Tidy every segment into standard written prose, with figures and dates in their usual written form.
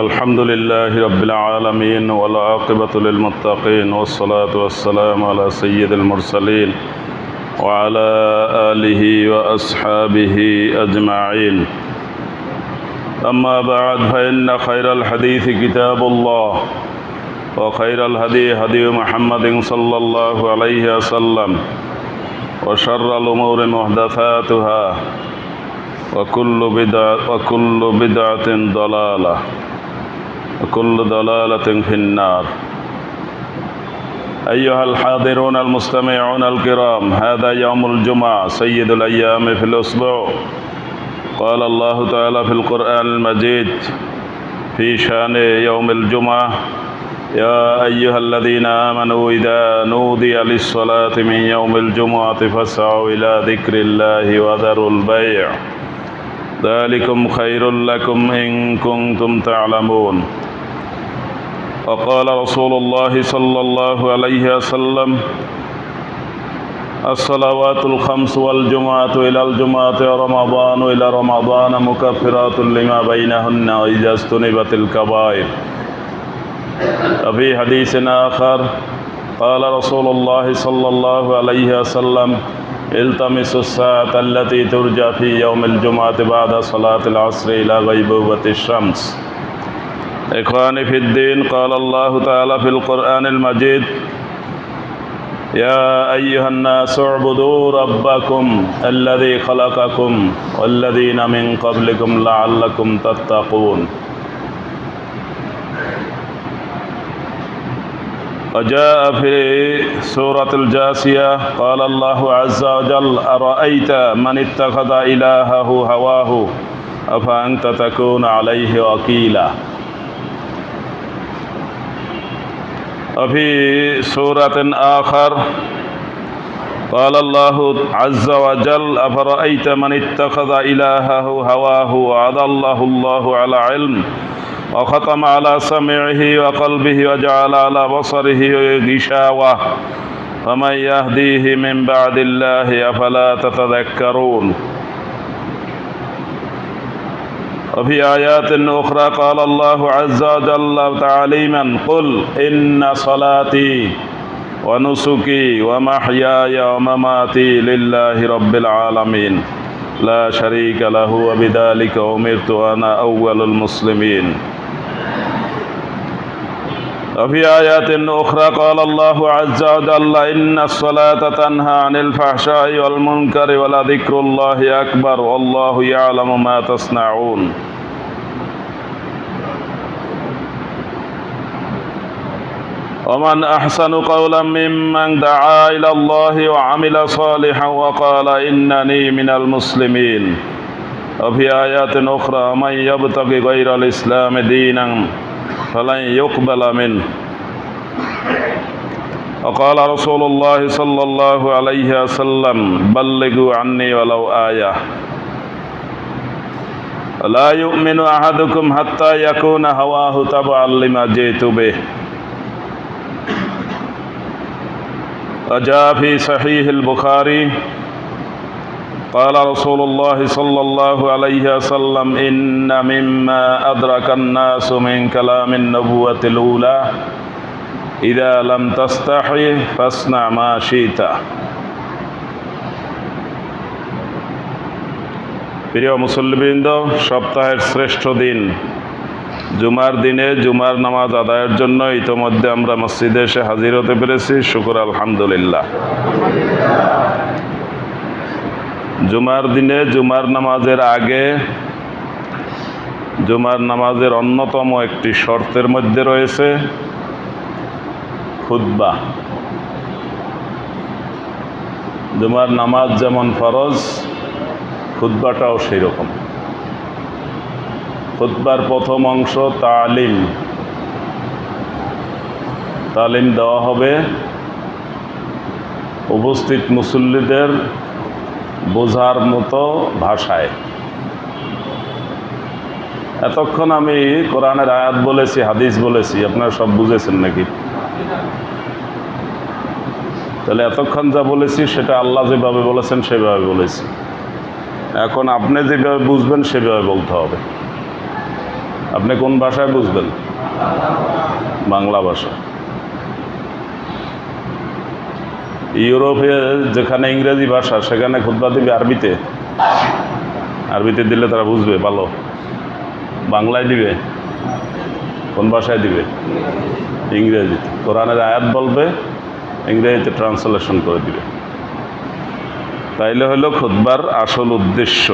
الحمد لله رب العالمين والعاقبة للمتقين والصلاة والسلام على سيد المرسلين وعلى آله وأصحابه أجمعين. أما بعد فإن خير الحديث كتاب الله وخير الهدي هدي محمد صلى الله عليه وسلم وشر الأمور محدثاتها وكل بدعة ضلالة وكل ضلالة في النار. أيها الحاضرون المستمعون الكرام، هذا يوم الجمعة سيد الأيام في الأسبوع. قال الله تعالى في القرآن المجيد في شأن يوم الجمعة: يا أيها الذين آمنوا إذا نودي للصلاة من يوم الجمعة فاسعوا إلى ذكر الله وذروا البيع ذلكم خير لكم إن كنتم تعلمون. وقال رسول الله صلى الله عليه وسلم: الصلوات الخمس والجمعة إلى الجمعة ورمضان إلى رمضان مكفرات لما بينهن وإذا اجتنبت الكبائر. وفي حديث آخر قال رسول الله صلى الله عليه وسلم: التمسوا الساعة التي ترجى في يوم الجمعة بعد صلاة العصر إلى غيبوبة الشمس. إخواني في الدين، قال الله تعالى في القرآن المجيد: يا أيها الناس اعبدوا ربكم الذي خلقكم والذين من قبلكم لعلكم تتقون. وجاء في سورة الجاثية قال الله عز وجل: أرأيت من اتخذ إلهه هواه أفأنت تكون عليه وكيلا. وفي سورة آخر قال الله عز وجل: أفرأيت من اتخذ إلهه هواه وأضله الله على علم وختم على سمعه وقلبه وجعل على بصره غشاوة فمن يهديه من بعد الله أفلا تتذكرون. وفي آيات أخرى قال الله عز وجل تعليما: قل إن صلاتي ونسكي ومحياي ومماتي لله رب العالمين لا شريك له وبذلك أمرت وأنا أول المسلمين. وفي آيات أخرى قال الله عز وجل: إن الصلاة تنهى عن الفحشاء والمنكر ولذكر الله أكبر والله يعلم ما تصنعون. ومن أحسن قولا ممن دعا إلى الله وعمل صالحا وقال إنني من المسلمين. وفي آيات أخرى: من يبتغي غير الإسلام دينا فلن يقبل منه. وقال رسول الله صلى الله عليه وسلم: بلغوا عني ولو آية. لا يؤمن أحدكم حتى يكون هواه تبعا لما جئت به. وجاء في صحيح البخاري قال رسول الله صلى الله عليه وسلم: إن مما أدرك الناس من كلام النبوة الأولى إذا لم تستحي فاصنع ما شئت. প্রিয় মুসল্লিবৃন্দ, সপ্তাহের শ্রেষ্ঠ দিন জুমার দিনে জুমার নামাজ আদায়ের জন্য ইতোমধ্যে আমরা মসজিদে এসে হাজির হতে পেরেছি। শুকর আলহামদুলিল্লাহ। জুমার দিনে জুমার নামাজের আগে জুমার নামাজের অন্যতম একটি শর্তের মধ্যে রয়েছে খুতবা। জুমার নামাজ যেমন ফরজ, খুতবাটাও সেই রকম। খুতবার প্রথম অংশ তালিম দেওয়া হবে উপস্থিত মুসল্লিদের বোঝার মতো ভাষায়। এতক্ষণ আমি কোরআনের আয়াত বলেছি, হাদিস বলেছি, আপনারা সব বুঝেছেন নাকি? তাহলে এতক্ষণ যা বলেছি সেটা আল্লাহ যেভাবে বলেছেন সেভাবে বলেছি। এখন আপনি যেভাবে বুঝবেন সেভাবে বলতে হবে। আপনি কোন ভাষায় বুঝবেন? বাংলা ভাষা। ইউরোপে যেখানে ইংরেজি ভাষা সেখানে খুতবা দিবে আরবিতে। আরবিতে দিলে তারা বুঝবে ভালো। বাংলায় দিবে? কোন ভাষায় দিবে? ইংরেজিতে। কোরআনের আয়াত বলবে, ইংরেজিতে ট্রান্সলেশন করে দিবে। তাইলে হলো খুতবার আসল উদ্দেশ্য।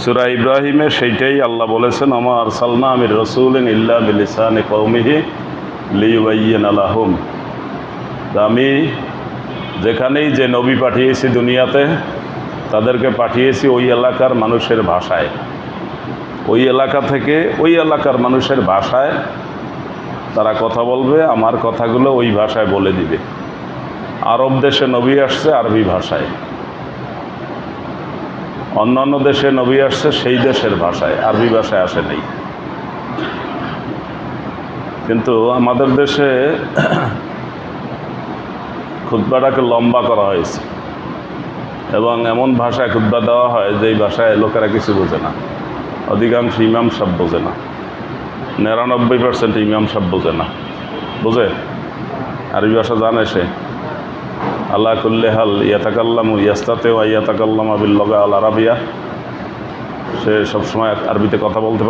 সূরা ইব্রাহিমে সেইটাই আল্লাহ বলেছেন, ওমা আরসালনা মির রাসূলিন ইল্লা বিলিসানি কওমিহি লিয়ুবাইয়িনা লাহুম। আমি যেখানেই যে নবী পাঠিয়েছি দুনিয়াতে, তাদেরকে পাঠিয়েছি ওই এলাকার মানুষের ভাষায়। ওই এলাকা থেকে ওই এলাকার মানুষের ভাষায় তারা কথা বলবে, আমার কথাগুলো ওই ভাষায় বলে দিবে। আরব দেশে নবী আসছে আরবি ভাষায়, অন্যান্য দেশে নবী আসছে সেই দেশের ভাষায়, আরবি ভাষায় আসে নাই। কিন্তু আমাদের দেশে খুতবাটাকে লম্বা করা হয়েছে এবং এমন ভাষায় খুতবা দেওয়া হয় যেই ভাষায় লোকেরা কিছু বোঝে না। অধিকাংশ ইমাম সাহেব বোঝে না, 99% ইমাম সাহেব বোঝে না। বোঝে? আরবি ভাষা জানে সে? আল্লাহ কুল্লি হাল ইয়াতাকাল্লামু ইয়াস্তাতেও ইয়াতাকাল্লামা বিল লগা আল আরাবিয়া। সে সবসময় আরবিতে কথা বলতে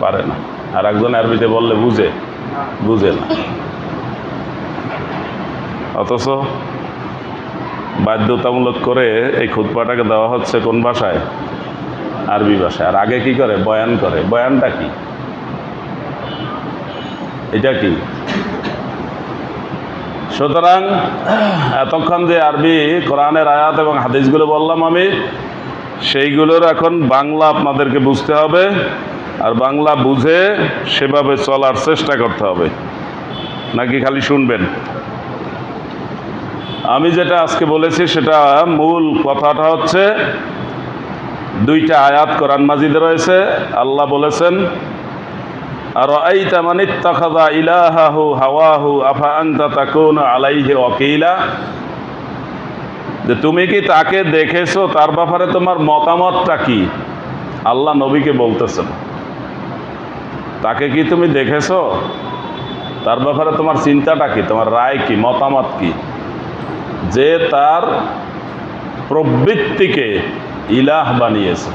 পারে না। আর একজন আরবিতে বললে বুঝে না। অথচ বাধ্যতামূলক করে এই খুতবাটাকে দেওয়া হচ্ছে কোন ভাষায়? আরবি ভাষায়। আর আগে কি করে? বয়ান করে। বয়ানটা কি? এটা কি? সুতরাং এতক্ষণ যে আরবি কোরআনের আয়াত এবং হাদিসগুলো বললাম আমি, সেইগুলোর এখন বাংলা আপনাদেরকে বুঝতে হবে, আর বাংলা বুঝে সেভাবে চলার চেষ্টা করতে হবে। নাকি খালি শুনবেন? আমি যেটা আজকে বলেছি সেটা মূল কথাটা হচ্ছে, দুইটা আয়াত কোরআন মাজিদে রয়েছে। আল্লাহ বলেছেন, আরাআইতা মান ইত্তাখাযা ইলাহাহু হাওয়াহু আফা আনতা তাকুনু আলাইহি ওয়াকিলা। যে তুমি কি তাকে দেখেছো, তার ব্যাপারে তোমার মতামতটা কি? আল্লাহ নবীকে বলতেছেন, তাকে কি তুমি দেখেছো, তার ব্যাপারে তোমার চিন্তাটা কি, তোমার রায় কি, মতামত কি? যে তার প্রবৃত্তিকে ইলাহ বানিয়েছে।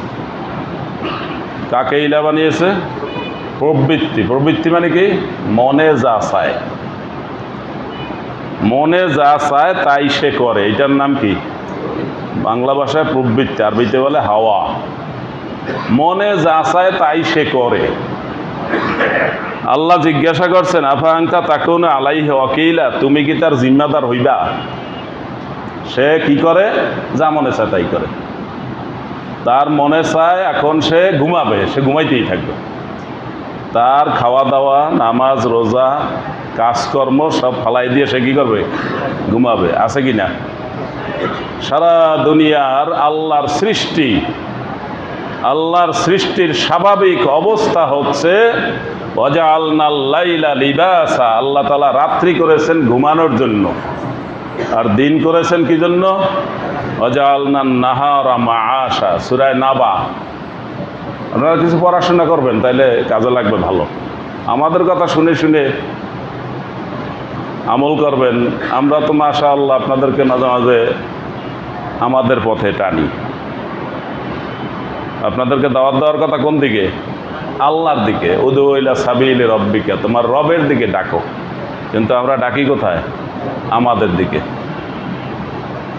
কাকে ইলাহ বানিয়েছে? প্রবৃত্তি মানে কি? মনে যা চায়, মনে যা চায় তাই সে করে। এটার নাম কি? বাংলা ভাষায় প্রবৃত্তি, আরবিতে বলে হাওয়া। মনে যা চায় তাই সে করে। আল্লাহ জিজ্ঞাসা করছেন, আফা আনতা তাকুনু আলাইহি ওয়াকিলা, তুমি কি তার জিম্মাদার হইবা? সে কি করে? যা মনে চায় তাই করে। তার মনে চায় এখন সে ঘুমাবে, সে ঘুমাইতেই থাকবে। তার খাওয়া দাওয়া, নামাজ, রোজা, কাজকর্ম সব ফালাই দিয়ে সে কি করবে? ঘুমাবে। আছে কি না? সারা দুনিয়ার আল্লাহর সৃষ্টির স্বাভাবিক অবস্থা হচ্ছে ওয়াজআলনাল লাইলা লিবাসা। আল্লাহ তাআলা রাত্রি করেছেন ঘুমানোর জন্য, আর দিন করেছেন কি জন্য? ওয়াজআলনান নাহারা মাআশা। সূরা নাবা। আপনারা কিছু পড়াশোনা করবেন, তাইলে কাজে লাগবে ভালো। আমাদের কথা শুনে শুনে আমল করবেন। আমরা তো মাশাআল্লাহ আপনাদেরকে মাঝে মাঝে আমাদের পথে টানি। আপনাদেরকে দাওয়াত দেওয়ার কথা কোন দিকে? আল্লাহর দিকে। উদউ ইলা সাবিলি রব্বিকা, তোমার রবের দিকে ডাকো। কিন্তু আমরা ডাকি কোথায়? আমাদের দিকে।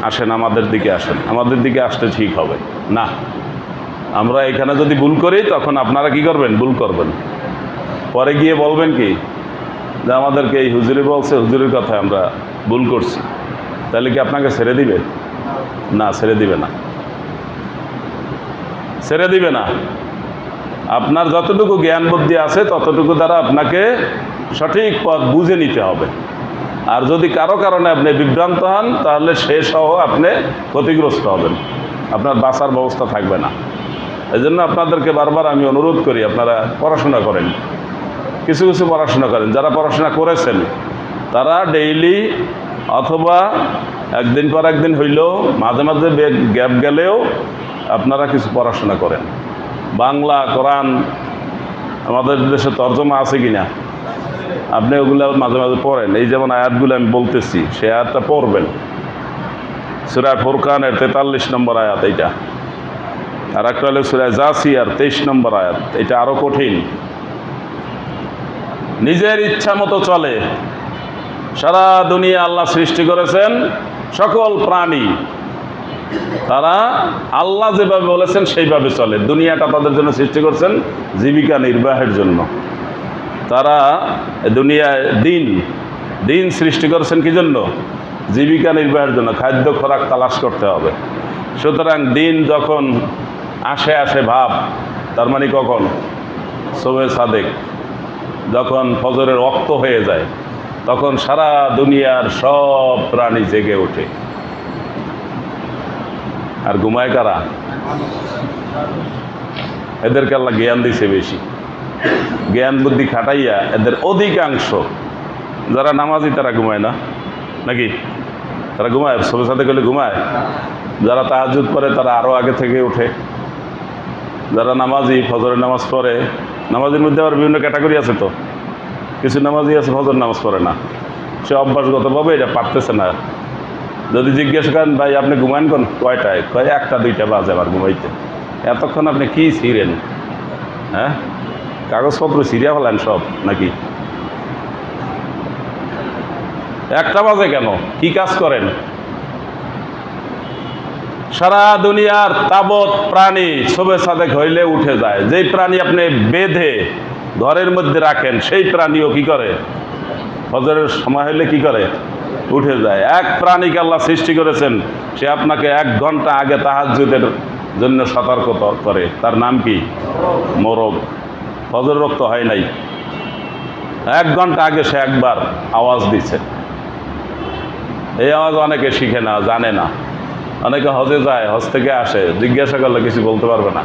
আসেন আমাদের দিকে আসেন, আমাদের দিকে আসতে ঠিক হবে না। আমরা এখানে যদি ভুল করি তখন আপনারা কি করবেন? ভুল করবেন। পরে গিয়ে বলবেন কি যে আমাদেরকে এই হুজুরি বলছে, হুজুরের কথায় আমরা ভুল করছি। তাহলে কি আপনাকে ছেড়ে দিবে? না, ছেড়ে দিবে না, ছেড়ে দিবে না। আপনার যতটুকু জ্ঞান বুদ্ধি আছে ততটুকু দ্বারা আপনাকে সঠিক পথ বুঝে নিতে হবে। আর যদি কারো কারণে আপনি বিভ্রান্ত হন, তাহলে সে সহ আপনি ক্ষতিগ্রস্ত হবেন, আপনার বাঁচার ব্যবস্থা থাকবে না। এই জন্য আপনাদেরকে বারবার আমি অনুরোধ করি, আপনারা পড়াশোনা করেন, কিছু কিছু পড়াশোনা করেন। যারা পড়াশোনা করেছেন তারা ডেইলি অথবা একদিন পর একদিন হইলেও, মাঝে মাঝে গ্যাপ গেলেও আপনারা কিছু পড়াশোনা করেন। বাংলা, কোরআন আমাদের দেশে তর্জমা আছে কিনা আপনি ওগুলো মাঝে মাঝে পড়েন। এই যেমন আয়াতগুলো আমি বলতেছি সে আয়াতটা পড়বেন। সূরা ফুরকানের 43 নম্বর আয়াত এইটা, আর একটা হলো সূরা জাসিয়ার 23 নম্বর আয়াত। এটা আরো কঠিন। নিজের ইচ্ছা মতো চলে। সারা দুনিয়া আল্লাহ সৃষ্টি করেছেন, সকল প্রাণী তারা আল্লাহ যেভাবে বলেছেন সেইভাবে চলে। দুনিয়াটা তাদের জন্য সৃষ্টি করছেন জীবিকা নির্বাহের জন্য। তারা দুনিয়ায় দিন সৃষ্টি করেছেন কি জন্য? জীবিকা নির্বাহের জন্য, খাদ্য খোরাক তালাশ করতে হবে। সুতরাং দিন যখন আসে ভাব, তার মানে কখন? শবে সাদেক, যখন ফজরের ওয়াক্ত হয়ে যায় তখন সারা দুনিয়ার সব প্রাণী জেগে ওঠে। আর ঘুমায় কারা? এদেরকে আল্লাহ জ্ঞান দিছে বেশি। জ্ঞান বুদ্ধি খাটাইয়া এদের অধিকাংশ যারা নামাজি তারা ঘুমায় না নাকি? তারা ঘুমায়, শবে সাদেক হলে ঘুমায়। যারা তাহাজ্জুদ পড়ে তারা আরও আগে থেকে ওঠে। যারা নামাজি ফজরের নামাজ পড়ে, নামাজের মধ্যে আবার বিভিন্ন ক্যাটাগরি আছে। তো কিছু নামাজি আছে ফজর নামাজ পড়ে না, সে অভ্যাসগতভাবে এটা পারতেছে না। যদি জিজ্ঞেস করেন ভাই আপনি ঘুমান কোন কয়টায়, কয় 1টা 2টা বাজে আবার ঘুমাইতে। এতক্ষণ আপনি কি ছিঁড়েন? হ্যাঁ, কাগজপত্র ছিঁড়িয়া ফেলেন সব নাকি? 1টা বাজে কেন? কি কাজ করেন? সারা দুনিয়ার তাবৎ প্রাণী শবে সাদেক হইলে উঠে যায়। যেই প্রাণী আপনি বেঁধে ঘরের মধ্যে রাখেন সেই প্রাণীও কি করে? ফজরের সময় হইলে কি করে? উঠে যায়। এক প্রাণীকে আল্লাহ সৃষ্টি করেছেন, সে আপনাকে 1 ঘন্টা আগে তাহাজ্জুদের জন্য সতর্ক করে। তার নাম কি? মোরগ। ফজর রক্ত হয় নাই, 1 ঘন্টা আগে সে একবার আওয়াজ দিচ্ছে। এই আওয়াজ অনেকে শিখে না, জানে না। অনেকে হজে যায়, হজ থেকে আসে, জিজ্ঞাসা করলে কিছু বলতে পারবে না।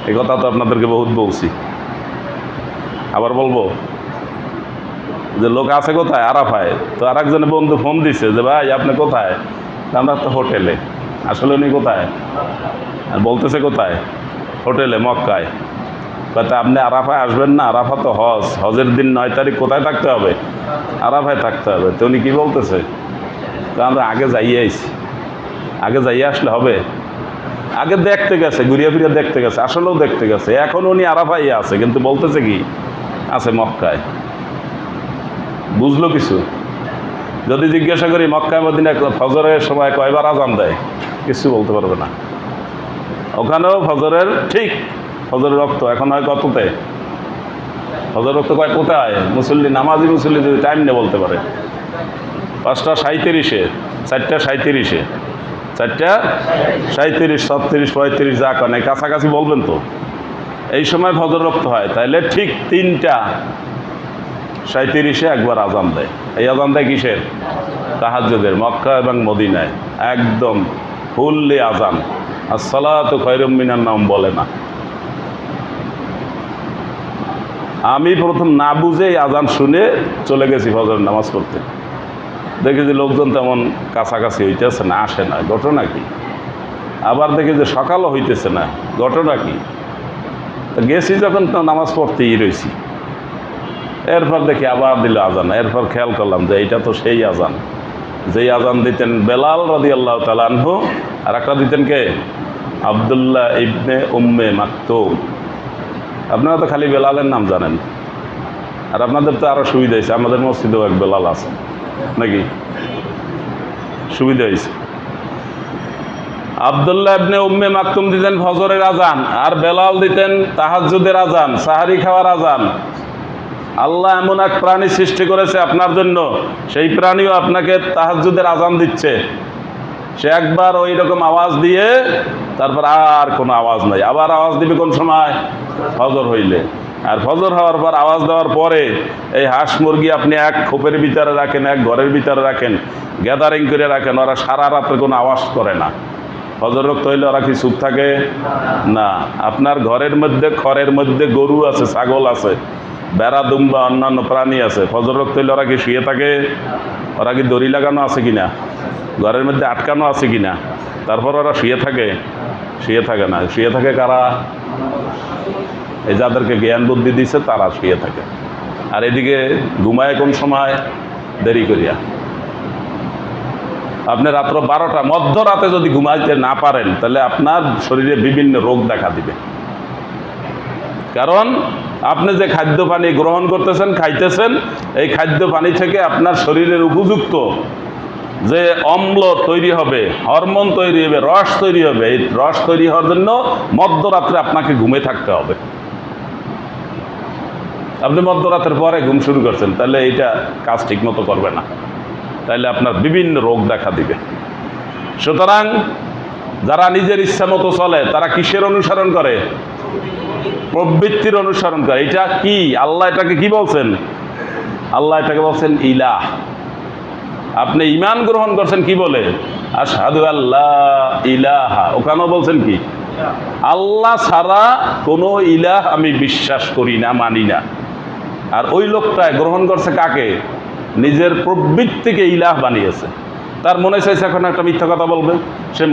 এই কথা তো আপনাদেরকে বহুত বলছি, আবার বলবো। যে লোক আছে কোথায়? আরাফায়। তো আর একজনে বন্ধু ফোন দিছে যে ভাই আপনি কোথায়? আমরা তো হোটেলে। আসলে উনি কোথায়? আর বলতেছে কোথায়? হোটেলে, মক্কায়। তা আপনি আরাফায় আসবেন না? আরাফা তো হজের দিন 9 তারিখ কোথায় থাকতে হবে? আরাফায় থাকতে হবে। তো উনি কি বলতেছে? তো আমরা আগে যাইয়ে আইছি। আগে যাইয়ে আসলে হবে? আগে দেখতে গেছে, ঘুরিয়ে ফিরিয়ে দেখতে গেছে, আসলেও দেখতে গেছে। এখন উনি আরাফাই আছে, কিন্তু বলতেছে কি আছে মক্কায়। বুঝলো কিছু? যদি জিজ্ঞাসা করি মক্কায় মদিনায় ফজরের সময় কয়বার আজান দেয়, কিছু বলতে পারবে না। ওখানেও ফজরের ঠিক ফজরের রক্ত এখন হয় কততে? ফজর রক্ত কয় কোথায়? মুসল্লি, নামাজি মুসল্লি যদি টাইম নিয়ে বলতে পারে 5টা 37-এ, 4টা 37-এ, 4টা 37, 36, 35 যা কেন কাছাকাছি বলবেন তো। এই সময় ফজর রক্ত হয়, তাইলে ঠিক 3টা 37-এ একবার আজান দেয়। এই আজান দেয় কিসের? তাহাজ্জুদের। মক্কা এবং মদিনায় একদম ফুললি আজান। আসসালাতু খায়রুম মিনান নাওম বলে না। আমি প্রথম না বুঝে আজান শুনে চলে গেছি ফজরের নামাজ পড়তে। দেখি যে লোকজন তেমন কাছাকাছি হইতেছে না, আসে না। ঘটনা কি? আবার দেখি যে সকালও হইতেছে না। ঘটনা কি? তো গেছি যখন তো নামাজ পড়তেই রয়েছি। এরপর দেখি আবার দিল আজান। এরপর খেয়াল করলাম যে এইটা তো সেই আজান যেই আজান দিতেন বেলাল রাদিয়াল্লাহু তাআলা আনহু, আর একটা দিতেন কে? আব্দুল্লাহ ইবনে উম্মে মাকতুম। আপনারা তো খালি বেলালের নাম জানেন, আর আপনাদের তো আরো সুবিধা হয়েছে, আমাদের মসজিদেও এক বেলাল আছে নাকি? সুবিধা হয়েছে। আব্দুল্লাহ ইবনে উম্মে মাকতুম দিতেন ফজরের আজান, আর বেলাল দিতেন তাহাজ্জুদের আজান, সাহারি খাওয়ার আজান। আল্লাহ এমন এক প্রাণী সৃষ্টি করেছে আপনার জন্য, সেই প্রাণীও আপনাকে তাহাজ্জুদের আজান দিচ্ছে। সে একবার ওই রকম আওয়াজ দিয়ে তারপর আর কোনো আওয়াজ নাই। আবার আওয়াজ দিবে কোন সময়? ফজর হইলে। আর ফজর হওয়ার পর আওয়াজ দেওয়ার পরে এই হাঁস মুরগি আপনি এক খোপের ভিতরে রাখেন, এক ঘরের ভিতরে রাখেন, গ্যাদারিং করে রাখেন, ওরা সারা রাত্রে কোনো আওয়াজ করে না। ফজর রক্ত হইলে ওরা কি চুপ থাকে? না। আপনার ঘরের মধ্যে, খড়ের মধ্যে গরু আছে, ছাগল আছে, বেড়া দুম্বা অন্যান্য প্রাণী আছে, ফজর রক্ত হইলে ওরা কি শুয়ে থাকে? ওরা কি দড়ি লাগানো আছে কিনা? ঘরের মধ্যে আটকানো আছে কিনা? তারপর ওরা শুয়ে থাকে? শুয়ে থাকে না। শুয়ে থাকে কারা? এই যাদেরকে জ্ঞান বুদ্ধি দিছে তারা শুয়ে থাকে। আর এদিকে ঘুমায় কোন সময়? দেরি করিয়া। আপনি রাত্র 12টা মধ্যরাতে যদি ঘুমাইতে না পারেন তাহলে আপনার শরীরে বিভিন্ন রোগ দেখা দিবে। কারণ আপনি যে খাদ্য পানি গ্রহণ করতেছেন, খাইতেছেন, এই খাদ্য পানি থেকে আপনার শরীরের উপযুক্ত যে অম্ল তৈরি হবে, হরমোন তৈরি হবে, রস তৈরি হবে। এই রস তৈরি হওয়ার জন্য মধ্যরাত্রে আপনাকে ঘুমে থাকতে হবে। আপনি মধ্যরাতের পরে ঘুম শুরু করছেন, তাহলে এইটা কাজ ঠিক মতো করবে না, তাহলে আপনার বিভিন্ন রোগ দেখা দিবে। সুতরাং যারা নিজের ইচ্ছা মতো চলে তারা কিসের অনুসরণ করে? প্রবৃত্তির অনুসরণ করে। এটা কি? আল্লাহ এটাকে কি বলছেন? আল্লাহ এটাকে বলছেন ইলাহ। আপনি ঈমান গ্রহণ করছেন কি বলে? আশহাদু আল্লাহ ইলাহা। ওখানেও বলছেন কি? আল্লাহ ছাড়া কোনো ইলাহ আমি বিশ্বাস করি না, মানি না। আর ওই লোকটা গ্রহণ করছে কাকে? নিজের প্রবৃত্তিকে ইলাহ বানিয়েছে। তার মনে চাইছে এখন একটা মিথ্যা কথা বলবে, সে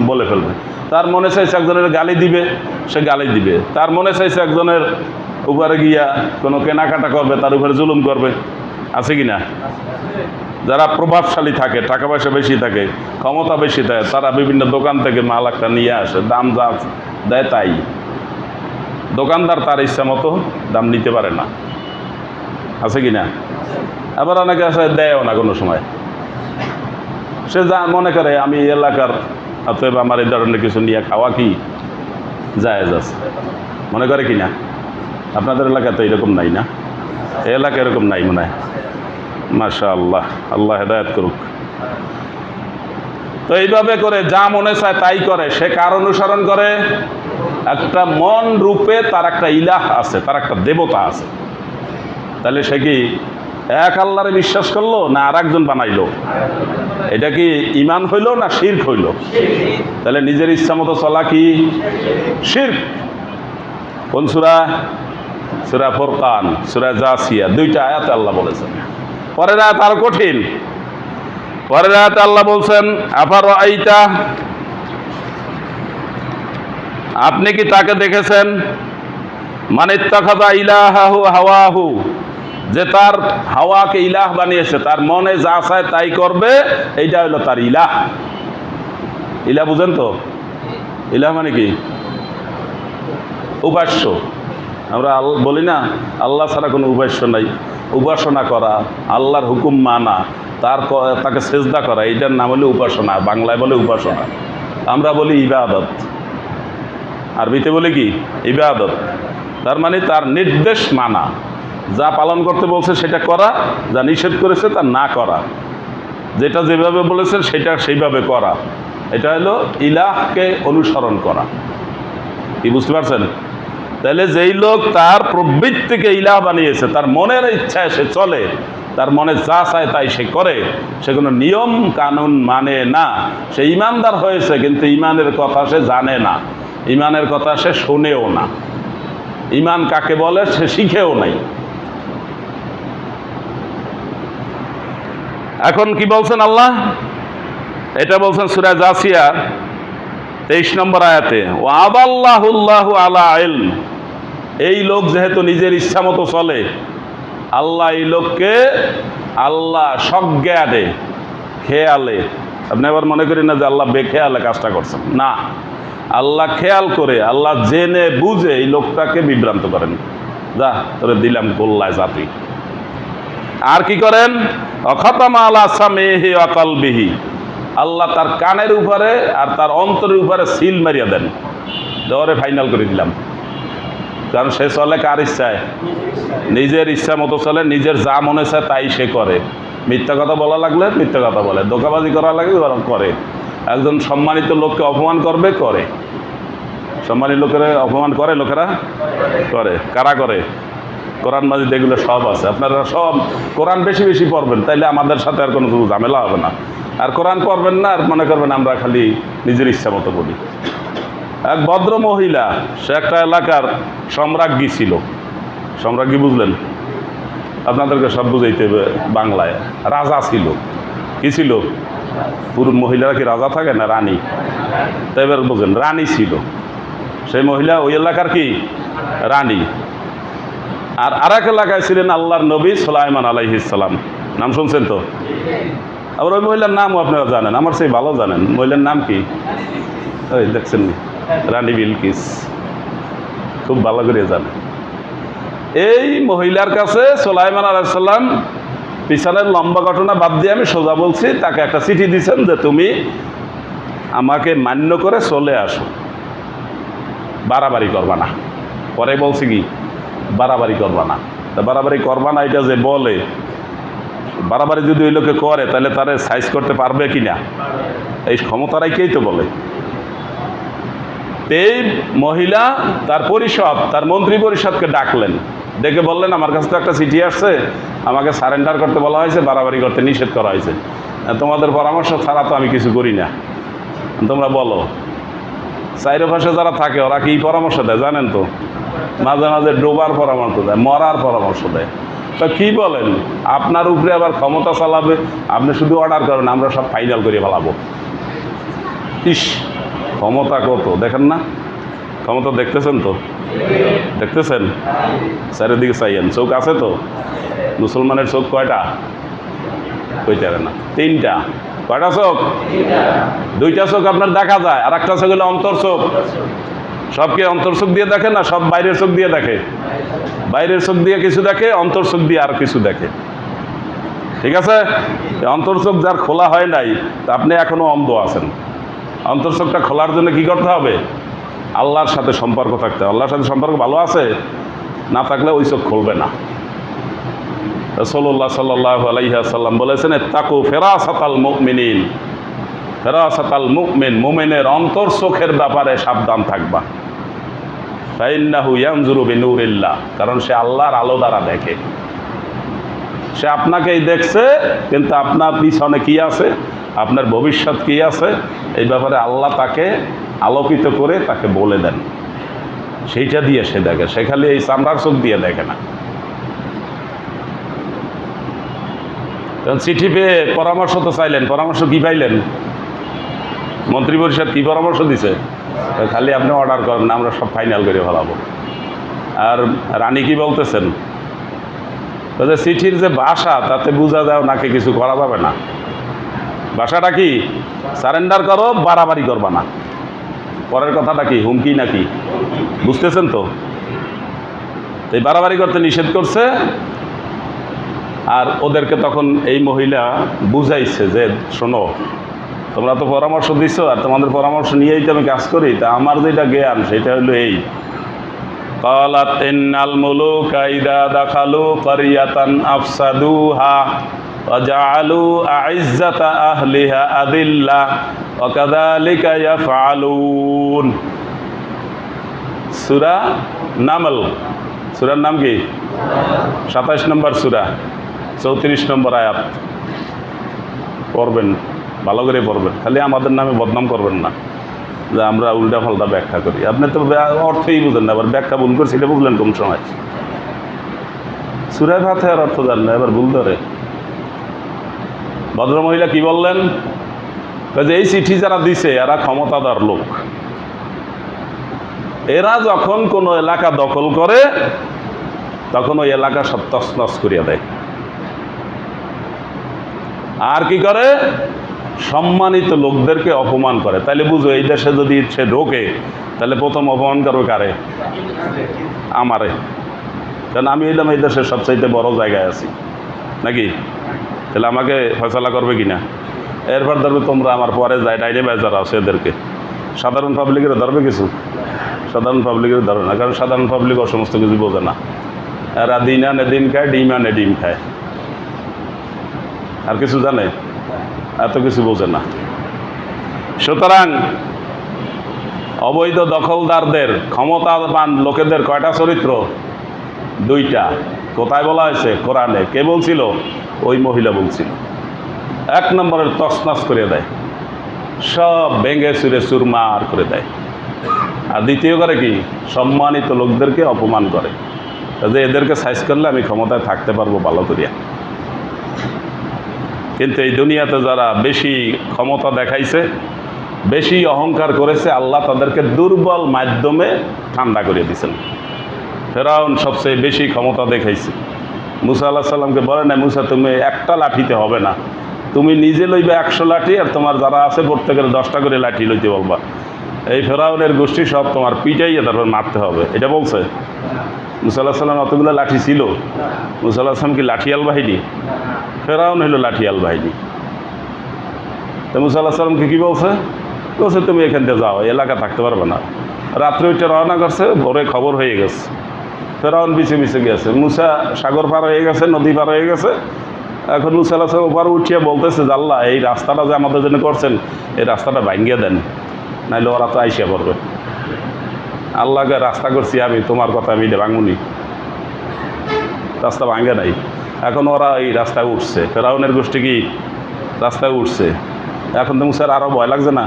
বলে ফেলবে। তার মনে চাইছে একজনের গালি দিবে, সে গালি দিবে। তার মনে চাইছে একজনের উপরে গিয়া কোনো কেনাকাটা করবে, তার উপরে জুলুম করবে। আছে কি না? যারা প্রভাবশালী থাকে, টাকা পয়সা বেশি থাকে, ক্ষমতা বেশি থাকে, তারা বিভিন্ন দোকান থেকে মাল একটা নিয়ে আসে, দাম যা দেয় তাই। দোকানদার তার ইচ্ছা মতো দাম নিতে পারে না। আছে কি না? আবার অনেকে আছে দেয়ও না কোনো সময়। সে যা মনে করে আমি এলাকার, অতএব আমার এই ধরনের কিছু নিয়ে খাওয়া কি জায়েজ আছে, মনে করে কি না? আপনাদের এলাকা তো এরকম নাই না? এই এলাকা এরকম নাই মনে হয়। মাশাআল্লাহ, আল্লাহ হেদায়েত করুক। তো এইভাবে করে যা মনে চায় তাই করে। সে কার অনুসরণ করে? একটা মন রূপে তার একটা ইলাহ আছে, তার একটা দেবতা আছে। তাহলে সে কি এক আল্লাহরে বিশ্বাস করলো না আর একজন বানাইলো? এটা কি ঈমান হইল না শিরক হইল? তাহলে নিজের ইচ্ছা মতো চলা কি শিরক? কোন সূরা? সূরা ফুরকান, সূরা জাসিয়া, 2টা আয়াতে আল্লাহ বলেছেন। পরের আয়াত আরো কঠিন। পরের আয়াতে আল্লাহ বলছেন আফারাআইতা, আপনি কি তাকে দেখেছেন? মান ইত্তাখাযা ইলাহাহু হাওয়াহু, যে তার হাওয়াকে ইলাহ বানিয়েছে, তার মনে যা চায় তাই করবে, এইটা হলো তার ইলাহ। ইলাহ বুঝেন তো? ইলাহ মানে কি? উপাস্য। আমরা বলি না আল্লাহ ছাড়া কোনো উপাস্য নাই। উপাসনা করা, আল্লাহর হুকুম মানা, তাকে সেজদা করা, এইটার নাম হলো উপাসনা। বাংলায় বলে উপাসনা, আমরা বলি ইবাদত। আরবিতে বলি কি? ইবাদত। তার মানে তার নির্দেশ মানা, যা পালন করতে বলছে সেটা করা, যা নিষেধ করেছে তা না করা, যেটা যেভাবে বলেছেন সেটা সেইভাবে করা। এটা হলো ইলাহকে অনুসরণ করা। কি বুঝতে পারছেন? তাহলে যেই লোক তার প্রবৃত্তিকে ইলাহ বানিয়েছে, তার মনের ইচ্ছায় সে চলে, তার মনে যা চায় তাই সে করে, সে কোনো নিয়ম কানুন মানে না, সে ইমানদার হয়েছে কিন্তু ইমানের কথা সে জানে না, ইমানের কথা সে শোনেও না, ইমান কাকে বলে সে শিখেও নাই। এখন কি বলছেন আল্লাহ? এটা বলছেন সূরা জাসিয়া 23 নম্বর আয়াতে, ওয়া আদাল্লাহুল্লাহু আলা ইলম। এই লোক যেহেতু নিজের ইচ্ছা মতো চলে, আল্লাহ এই লোককে আল্লাহ সজ্ঞানে, খেয়ালে, আপনি আবার মনে করেন না যে আল্লাহ বেখেয়ালে কাজটা করছেন, না, আল্লাহ খেয়াল করে, আল্লাহ জেনে বুঝে এই লোকটাকে বিভ্রান্ত করেন। যা তোরে দিলাম গোল্লায় জাতি। আর কি করেন? অখাতামা আলা সামিহি ওয়া কলবিহি, আল্লাহ তার কানের উপরে আর তার অন্তরের উপরে সিল মারিয়া দেন, দেওয়ারে ফাইনাল করে দিলাম। কারণ সে চলে কার ইচ্ছায়? নিজের ইচ্ছা মতো চলে, নিজের যা মনে চায় তাই সে করে। মিথ্যা কথা বলা লাগলে মিথ্যা কথা বলে, ধোঁকাবাজি করা লাগলে করে। একজন সম্মানিত লোককে অপমান করবে, করে। সম্মানিত লোকেরা অপমান করে, লোকেরা করে। কারা করে? কোরআন মাজিদ এগুলো সব আছে। আপনারা সব কোরআন বেশি বেশি পড়বেন, তাইলে আমাদের সাথে আর কোনো ঝামেলা হবে না। আর কোরআন পড়বেন না, আর মনে করবেন আমরা খালি নিজের ইচ্ছা মতো বলি। এক ভদ্র মহিলা, সে একটা এলাকার সম্রাজ্ঞী ছিল। সম্রাজ্ঞী বুঝলেন? আপনাদেরকে সব বুঝাইতে হবে বাংলায়। রাজা ছিল। কি ছিল? পুরুষ মহিলারা কি রাজা থাকে না রানী? তাই এবার বুঝেন, রানী ছিল সেই মহিলা। ওই এলাকার কি রানী। আর আরেক এলাকায় ছিলেন আল্লাহর নবী সুলাইমান আলাইহিস সালাম। নাম শুনছেন তো? আবার ওই মহিলার নামও আপনারা জানেন, আমার সেই ভালো জানেন। মহিলার নাম কি? ওই দেখছেন রানী বিলকিস, খুব ভালো করে জানেন। এই মহিলার কাছে সুলাইমান আলাইহিস সালাম, পিছনের লম্বা ঘটনা বাদ দিয়ে আমি সোজা বলছি, তাকে একটা চিঠি দিয়েছেন যে তুমি আমাকে মান্য করে চলে আসো, বাড়াবাড়ি করবা না। পরে বলছি কি বাড়াবাড়ি করবা না। তা বাড়াবাড়ি করবা না এটা যে বলে, বাড়াবাড়ি যদি ওই লোকে করে তাহলে তারে সাইজ করতে পারবে কি না, এই ক্ষমতা রাখেই তো বলে। এই মহিলা তার পরিষদ, তার মন্ত্রী পরিষদকে ডাকলেন, ডেকে বললেন আমার কাছে তো একটা চিঠি আসছে, আমাকে সারেন্ডার করতে বলা হয়েছে, বাড়াবাড়ি করতে নিষেধ করা হয়েছে, তোমাদের পরামর্শ ছাড়া তো আমি কিছু করি না, তোমরা বলো। চাইরোপাশে যারা থাকে ওরা কি পরামর্শ দেয় জানেন তো? মাঝে মাঝে ডোবার পরামর্শ দেয়, মরার পরামর্শ দেয়। তো কি বলেন, আপনার উপরে আবার ক্ষমতা চালাবে, আপনি শুধু অর্ডার করেন, আমরা সব ফাইনাল করে ফেলাবো। ইস, ক্ষমতা কত দেখেন না? ক্ষমতা দেখতেছেন তো? দেখতেছেন? চারিদিকে চাইয়েন, চোখ আছে তো? মুসলমানের চোখ কয়টা? কইতে না, তিনটা। কয়টা চোখ? দুইটা চোখ আপনার দেখা যায়, আর একটা চোখ হলো অন্তর চোখ। সবকে অন্তর চোখ দিয়ে দেখে না, সব বাইরের চোখ দিয়ে দেখে। বাইরের চোখ দিয়ে কিছু দেখে, অন্তর চোখ দিয়ে আর কিছু দেখে। ঠিক আছে? অন্তর চোখ যার খোলা হয় নাই, তা আপনি এখনো অন্ধ আছেন। অন্তর চোখটা খোলার জন্য কি করতে হবে? আল্লাহর সাথে সম্পর্ক থাকতে হবে। আল্লাহর সাথে সম্পর্ক ভালো আছে, না থাকলে ওই চোখ খুলবে না। রাসূলুল্লাহ সাল্লাল্লাহু আলাইহি ওয়াসাল্লাম বলেছেন, ইত্তাকু ফিরাসাতাল মুমিনিন, ফিরাসাতাল মুমিন, মুমিনের অন্তর চোখের ব্যাপারে সাবধান থাকবা। ফাইন্নাহু ইয়ানজুরু বিনুরিল্লাহ, কারণ সে আল্লাহর আলো দ্বারা দেখে। সে আপনাকেই দেখছে, কিন্তু আপনার পিছনে কি আছে, আপনার ভবিষ্যৎ কি আছে, এই ব্যাপারে আল্লাহ তাকে আলোকিত করে তাকে বলে দেন। সেইটা দিয়ে সে দেখে, সে খালি এই চামড়ার চোখ দিয়ে দেখে না। চিঠি পেয়ে পরামর্শ তো চাইলেন, পরামর্শ কি পাইলেন? মন্ত্রী পরিষদ কি পরামর্শ দিছে? খালি আপনি অর্ডার করেন, আমরা সব ফাইনাল করে ফেলাবো। আর রানী কি বলতেছেন? চিঠির যে ভাষা, তাতে বোঝা যায় নাকি কিছু করা যাবে না। ভাষাটা কি? সারেন্ডার করো, বাড়াবাড়ি করবা না। পরের কথাটা কি? হুমকি নাকি? বুঝতেছেন তো? এই বাড়াবাড়ি করতে নিষেধ করছে। আর ওদেরকে তখন এই মহিলা বুঝাইছে যে শোনো, তোমরা তো পরামর্শ দিছো, আর তোমাদের পরামর্শ নিয়েই তো আমি কাজ করি, তা আমার যেটা জ্ঞান সেটা হলো এই, ক্বালাত ইন্নাল মুলুকা ইযা দাখালু ক্বারিয়াতান আফসাদুহা ওয়া জাআলু আ'iজ্জাতা আহলিহা আযিল্লা ওয়া কাযালিকা ইয়াফআলুন। সূরা নামল, সূরার নাম কি? 27 নম্বর সূরা, 34 নম্বর আয়াত। পড়বেন, ভালো করে পড়বেন, খালি আমাদের নামে বদনাম করবেন না যে আমরা উল্টা পাল্টা ব্যাখ্যা করি। আপনি তো অর্থই বুঝেন না, আবার ব্যাখ্যা ভুল করছি, এটা বুঝলেন কোন সময়? সূরা ফাতিহার অর্থ জানলে এবার ভুল ধরে। ভদ্রমহিলা কি বললেন? যে এই চিঠি যারা দিছে এরা ক্ষমতাধর লোক, এরা যখন কোনো এলাকা দখল করে তখন ওই এলাকা সব তছনছ করিয়া দেয়। আর কি করে? সম্মানিত লোকদেরকে অপমান করে। তাইলে বুঝো, এই দেশে যদি সে ঢোকে তাহলে প্রথম অপমান করবে কারে? আমারে। কারণ আমি এলাম এই দেশের সবচাইতে বড় জায়গায় আছি নাকি? তাহলে আমাকে ফয়সালা করবে কিনা? এরপর ধরবে তোমরা আমার পরে যায় ডাইনে বাই যারা আছে এদেরকে। সাধারণ পাবলিকের ধরবে কিছু? সাধারণ পাবলিকের ধরে না, কারণ সাধারণ পাবলিক ও সমস্ত কিছু বোঝে না। এরা দিন আনে দিন খায়, ডিম আনে ডিম খায়, আর কিছু জানে? এত কিছু বোঝে না। সুতরাং অবৈধ দখলদারদের, ক্ষমতাবান লোকেদের কয়টা চরিত্র? দুইটা। কোথায় বলা হয়েছে? কোরআনে। কে বলছিল? ওই মহিলা বলছিল। এক নম্বরের তছনছ করে দেয়, সব ভেঙে চুরে চুরমার করে দেয়। আর দ্বিতীয় করে কি? সম্মানিত লোকদেরকে অপমান করে, যে এদেরকে সাইজ করলে আমি ক্ষমতায় থাকতে পারবো ভালো করিয়া। কিন্তু এই দুনিয়াতে যারা বেশি ক্ষমতা দেখাইছে, বেশি অহংকার করেছে, আল্লাহ তাদেরকে দুর্বল মাধ্যমে ঠান্ডা করে দিয়েছেন। ফেরাউন সবচেয়ে বেশি ক্ষমতা দেখাইছে। মুসা আল্লাহ সাল্লামকে বলে না, মুসা তুমি একটা লাঠিতে হবে না, তুমি নিজে লইবে 100 লাঠি, আর তোমার যারা আছে প্রত্যেকের 10টা করে লাঠি লইতে বলবা। এই ফেরাউনের গোষ্ঠী সব তোমার পিটাইয়া তারপর মারতে হবে, এটা বলছে। মুসা আল্লাহ সাল্লাম অতগুলো লাঠি ছিল? মুসা আল্লাহ সাল্লাম কি লাঠিয়াল বাহিনী? ফেরাউন হইল লাঠিয়াল বাহিনী। তো মুসা আল্লাহ সাল্লামকে কী বলছে? বলছে তুমি এখান থেকে যাও, এলাকা থাকতে পারবে না। রাত্রে ওইটা রওনা করছে, ভোরে খবর হয়ে গেছে, ফেরাউন পিছে পিছে গেছে। মুসা সাগর পার হয়ে গেছে, নদী পার হয়ে গেছে। এখন মুসা আল্লাহ সাল্লাম ওপারে উঠিয়ে বলতেছে যে আল্লাহ, এই রাস্তাটা যে আমাদের জন্য করছেন, এই রাস্তাটা ভাঙ্গিয়ে দেন, নাইলে ওরা তো আইসিয়া পড়বে। আল্লাহকে রাস্তা করছি আমি, তোমার কথা আমি এটা ভাঙুনি। রাস্তা ভাঙ্গে নাই। এখন ওরা এই রাস্তায় উঠছে, ফেরাউনের গোষ্ঠী কি রাস্তায় উঠছে। এখন তো মুসার আরও ভয় লাগছে না?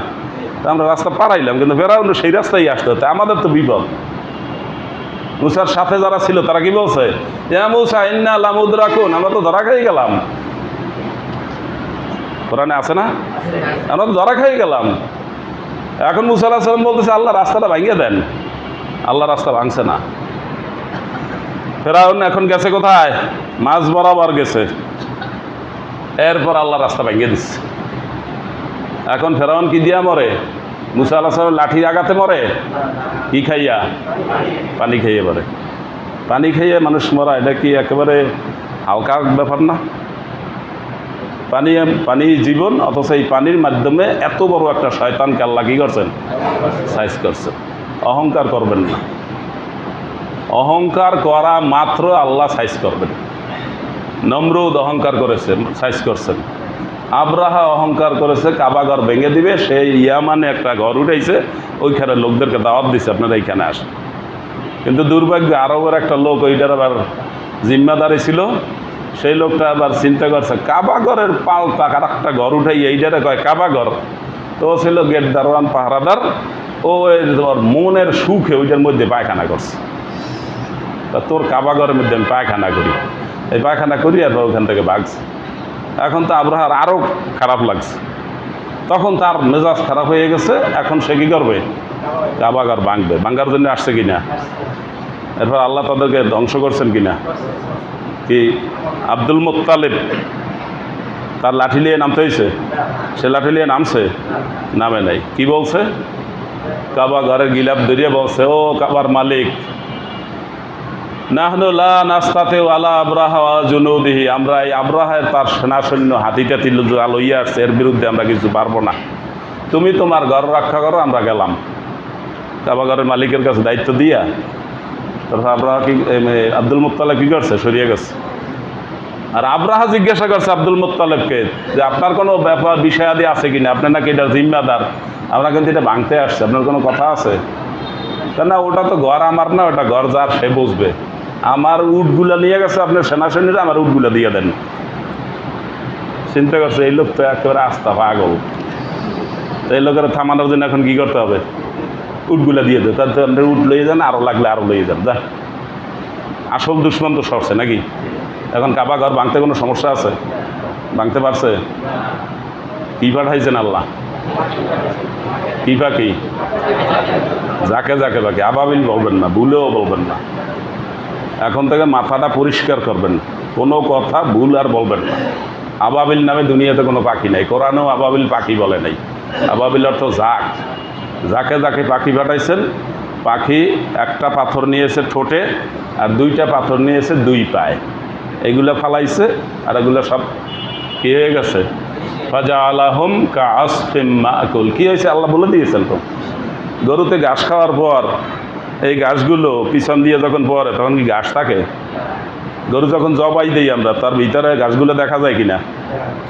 আমরা রাস্তা পারাইলাম, কিন্তু ফেরাউনের সেই রাস্তায় আসতে হতো, আমাদের তো বিপদ। মুসার সাথে যারা ছিল তারা কি বলছে? মুসা ইন্না লামুদরাকুন, আমরা তো ধরা খেয়ে গেলাম। কোরআনে আছে না? আমরা তো ধরা খেয়ে গেলাম। এখন মুসা আলাইহিস সালাম বলতেছে আল্লাহ রাস্তাটা ভাঙিয়ে দেন। আল্লাহ রাস্তা ভাঙছে না। ফেরাউন এখন গেছে কোথায়? মাঝ বরাবর গেছে। এরপর আল্লাহ রাস্তা ভাঙিয়ে দিচ্ছে। এখন ফেরাউন কি দিয়া মরে? মুসা আলাইহিস সালাম লাঠির আঘাতে মরে? কি খাইয়া? পানি খাইয়ে মরে। পানি খাইয়ে মানুষ মরা এটা কি একেবারে হালকা ব্যাপার না? পানি জীবন, অথচ এই পানির মাধ্যমে এত বড় একটা শয়তানকে আল্লাহ কি করছেন? সাইজ করছেন। অহংকার করবেন না। অহংকার করা মাত্র আল্লাহ সাইজ করবেন। নমরুদ অহংকার করেছেন, সাইজ করছেন। আব্রাহা অহংকার করেছে, কাবাঘর ভেঙে দিবে। সেই ইয়ামানে একটা ঘর উঠাইছে, ওইখানে লোকদেরকে দাওয়াত দিচ্ছে আপনারা এইখানে আসেন। কিন্তু দুর্ভাগ্য আরবের একটা লোক ওইটার আবার জিম্মাদারি ছিল। সেই লোকটা আবার চিন্তা করছে কাবাঘরের পাল্টা আর একটা ঘর উঠাই এইটারে কয় কাবাঘর। তো ছিল গেট দারোয়ান, পাহারাদার। ও তোমার মনের সুখে ওইটার মধ্যে পায়খানা করছে। তা তোর কাবাঘরের মধ্যে আমি পায়খানা করি, এই পায়খানা করি, আর ওখান থেকে ভাগছে। এখন তো আব্রাহার আরও খারাপ লাগছে। তখন তার মেজাজ খারাপ হয়ে গেছে। এখন সে কী করবে? কাবাঘর ভাঙবে। ভাঙার জন্য আসছে কিনা? এরপর আল্লাহ তাদেরকে ধ্বংস করছেন কিনা? কি আব্দুল মুত্তালিব তার লাঠি নিয়ে নামতে হয়েছে? সে লাঠি নিয়ে নামছে? নামে নাই। কি বলছে? কাবা ঘরের গিলাপ ধরিয়ে বলছে, ও কাবার মালিক, নাহনু লা নাস্তাতিউ আলা আবরাহা ওয়া জুনুদিহি, আমরা এই আবরাহের তার সেনা সৈন্য হাতিটা লইয়া আসছে, এর বিরুদ্ধে আমরা কিছু পারবো না। তুমি তোমার ঘর রক্ষা করো, আমরা গেলাম। কাবা ঘরের মালিকের কাছে দায়িত্ব দিয়া তারপর আবরাহা কি আব্দুল মুত্তালিব কি করছে? সরিয়ে গেছে। আর আবরাহা জিজ্ঞাসা করছে আব্দুল মুত্তালিবকে যে আপনার কোনো ব্যাপার বিষয়াদি আছে কিনা, আপনার নাকি এটা জিম্মাদার, আমরা কিন্তু এটা ভাঙতে আসছে, আপনার কোনো কথা আছে? না, ওটা তো ঘর আমার না, ওটা ঘর যার সে বুঝবে। আমার উটগুলা নিয়ে গেছে আপনার সেনাসৈন্যরা, আমার উটগুলা দিয়ে দেন। চিন্তা করছে এই লোক তো একেবারে আস্থা পাগল। তো এই লোকের থামানোর জন্য এখন কি করতে হবে? উটগুলা দিয়ে দেয়। তাহলে আপনি উট লইয়ে যান, আরও লাগলে আরও লইয়ে যান। যা, আসল দুশ্মন তো সরছে নাকি? এখন কাবা ঘর ভাঙতে কোনো সমস্যা আছে? ভাঙতে পারছে? কি পাঠাইছেন আল্লাহ? কি পাখি? যাকে যাকে পাখি। আবাবিল বলবেন না, ভুলেও বলবেন না। এখন থেকে মাথাটা পরিষ্কার করবেন, কোনো কথা ভুল আর বলবেন না। আবাবিল নামে দুনিয়াতে কোনো পাখি নাই। কোরআনেও আবাবিল পাখি বলে নাই। আবাবিল অর্থ ঝাঁক। যাকে যাকে পাখি পাঠাইছেন, পাখি একটা পাথর নিয়েছে ঠোঁটে, আর দুইটা পাথর নিয়েছে দুই পায়ে। এগুলো ফালাইছে, আর এগুলো সব কী হয়ে গেছে? ফাজআলাহুম কাআসফিম মাকুল। কী হয়েছে আল্লাহ বলে দিয়েছেন তো। গরুতে ঘাস খাওয়ার পর এই ঘাসগুলো পিছন দিয়ে যখন পড়ে তখন কি ঘাস থাকে? গরু যখন জবাই দিই আমরা, তার ভিতরে ঘাসগুলো দেখা যায় কিনা?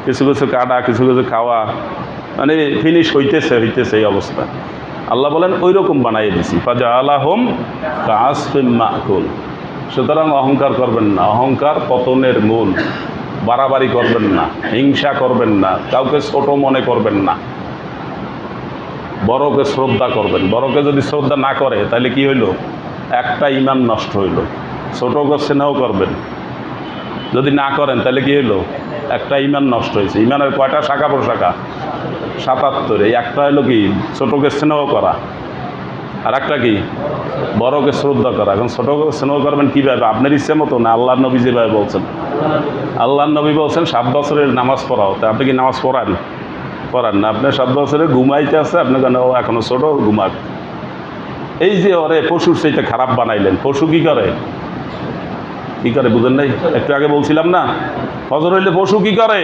কিছু কিছু কাটা, কিছু কিছু খাওয়া, মানে ফিনিশ হইতেছে এই অবস্থা। আল্লাহ বলেন ওই রকম বানাইয়ে দিছি। ফাজআলাহুম কাআসফিম মাকুল। সুতরাং অহংকার করবেন না। অহংকার পতনের মূল। বাড়াবাড়ি করবেন না, হিংসা করবেন না, কাউকে ছোট মনে করবেন না, বড়কে শ্রদ্ধা করবেন। বড়কে যদি শ্রদ্ধা না করে তাহলে কি হইল? একটা ঈমান নষ্ট হইল। ছোটকে স্নেহ করবেন, যদি না করেন তাহলে কি হইল? একটা ঈমান নষ্ট হয়েছে। ঈমানের কয়টা শাখা প্রশাখা? 77। এই একটা হইল কি? ছোটকে স্নেহ করা। আর একটা কি, বড়কে শ্রদ্ধা করা। এখন ছোটকে স্নেহ করবেন কীভাবে? আপনার ইচ্ছে মতো না, আল্লাহর নবী যেভাবে বলছেন। আল্লাহর নবী বলছেন 7 বছরের নামাজ পড়াও, তা আপনি কি নামাজ পড়ান না? আপনার 7 বছরে ঘুমাইতে আছে, আপনি কেন এখনো ছোট ঘুমাক। এই যে ওরে পশুর সেইটা খারাপ বানাইলেন। পশু কি করে বুঝেন নাই? একটু আগে বলছিলাম না, ফজর হইলে পশু কি করে?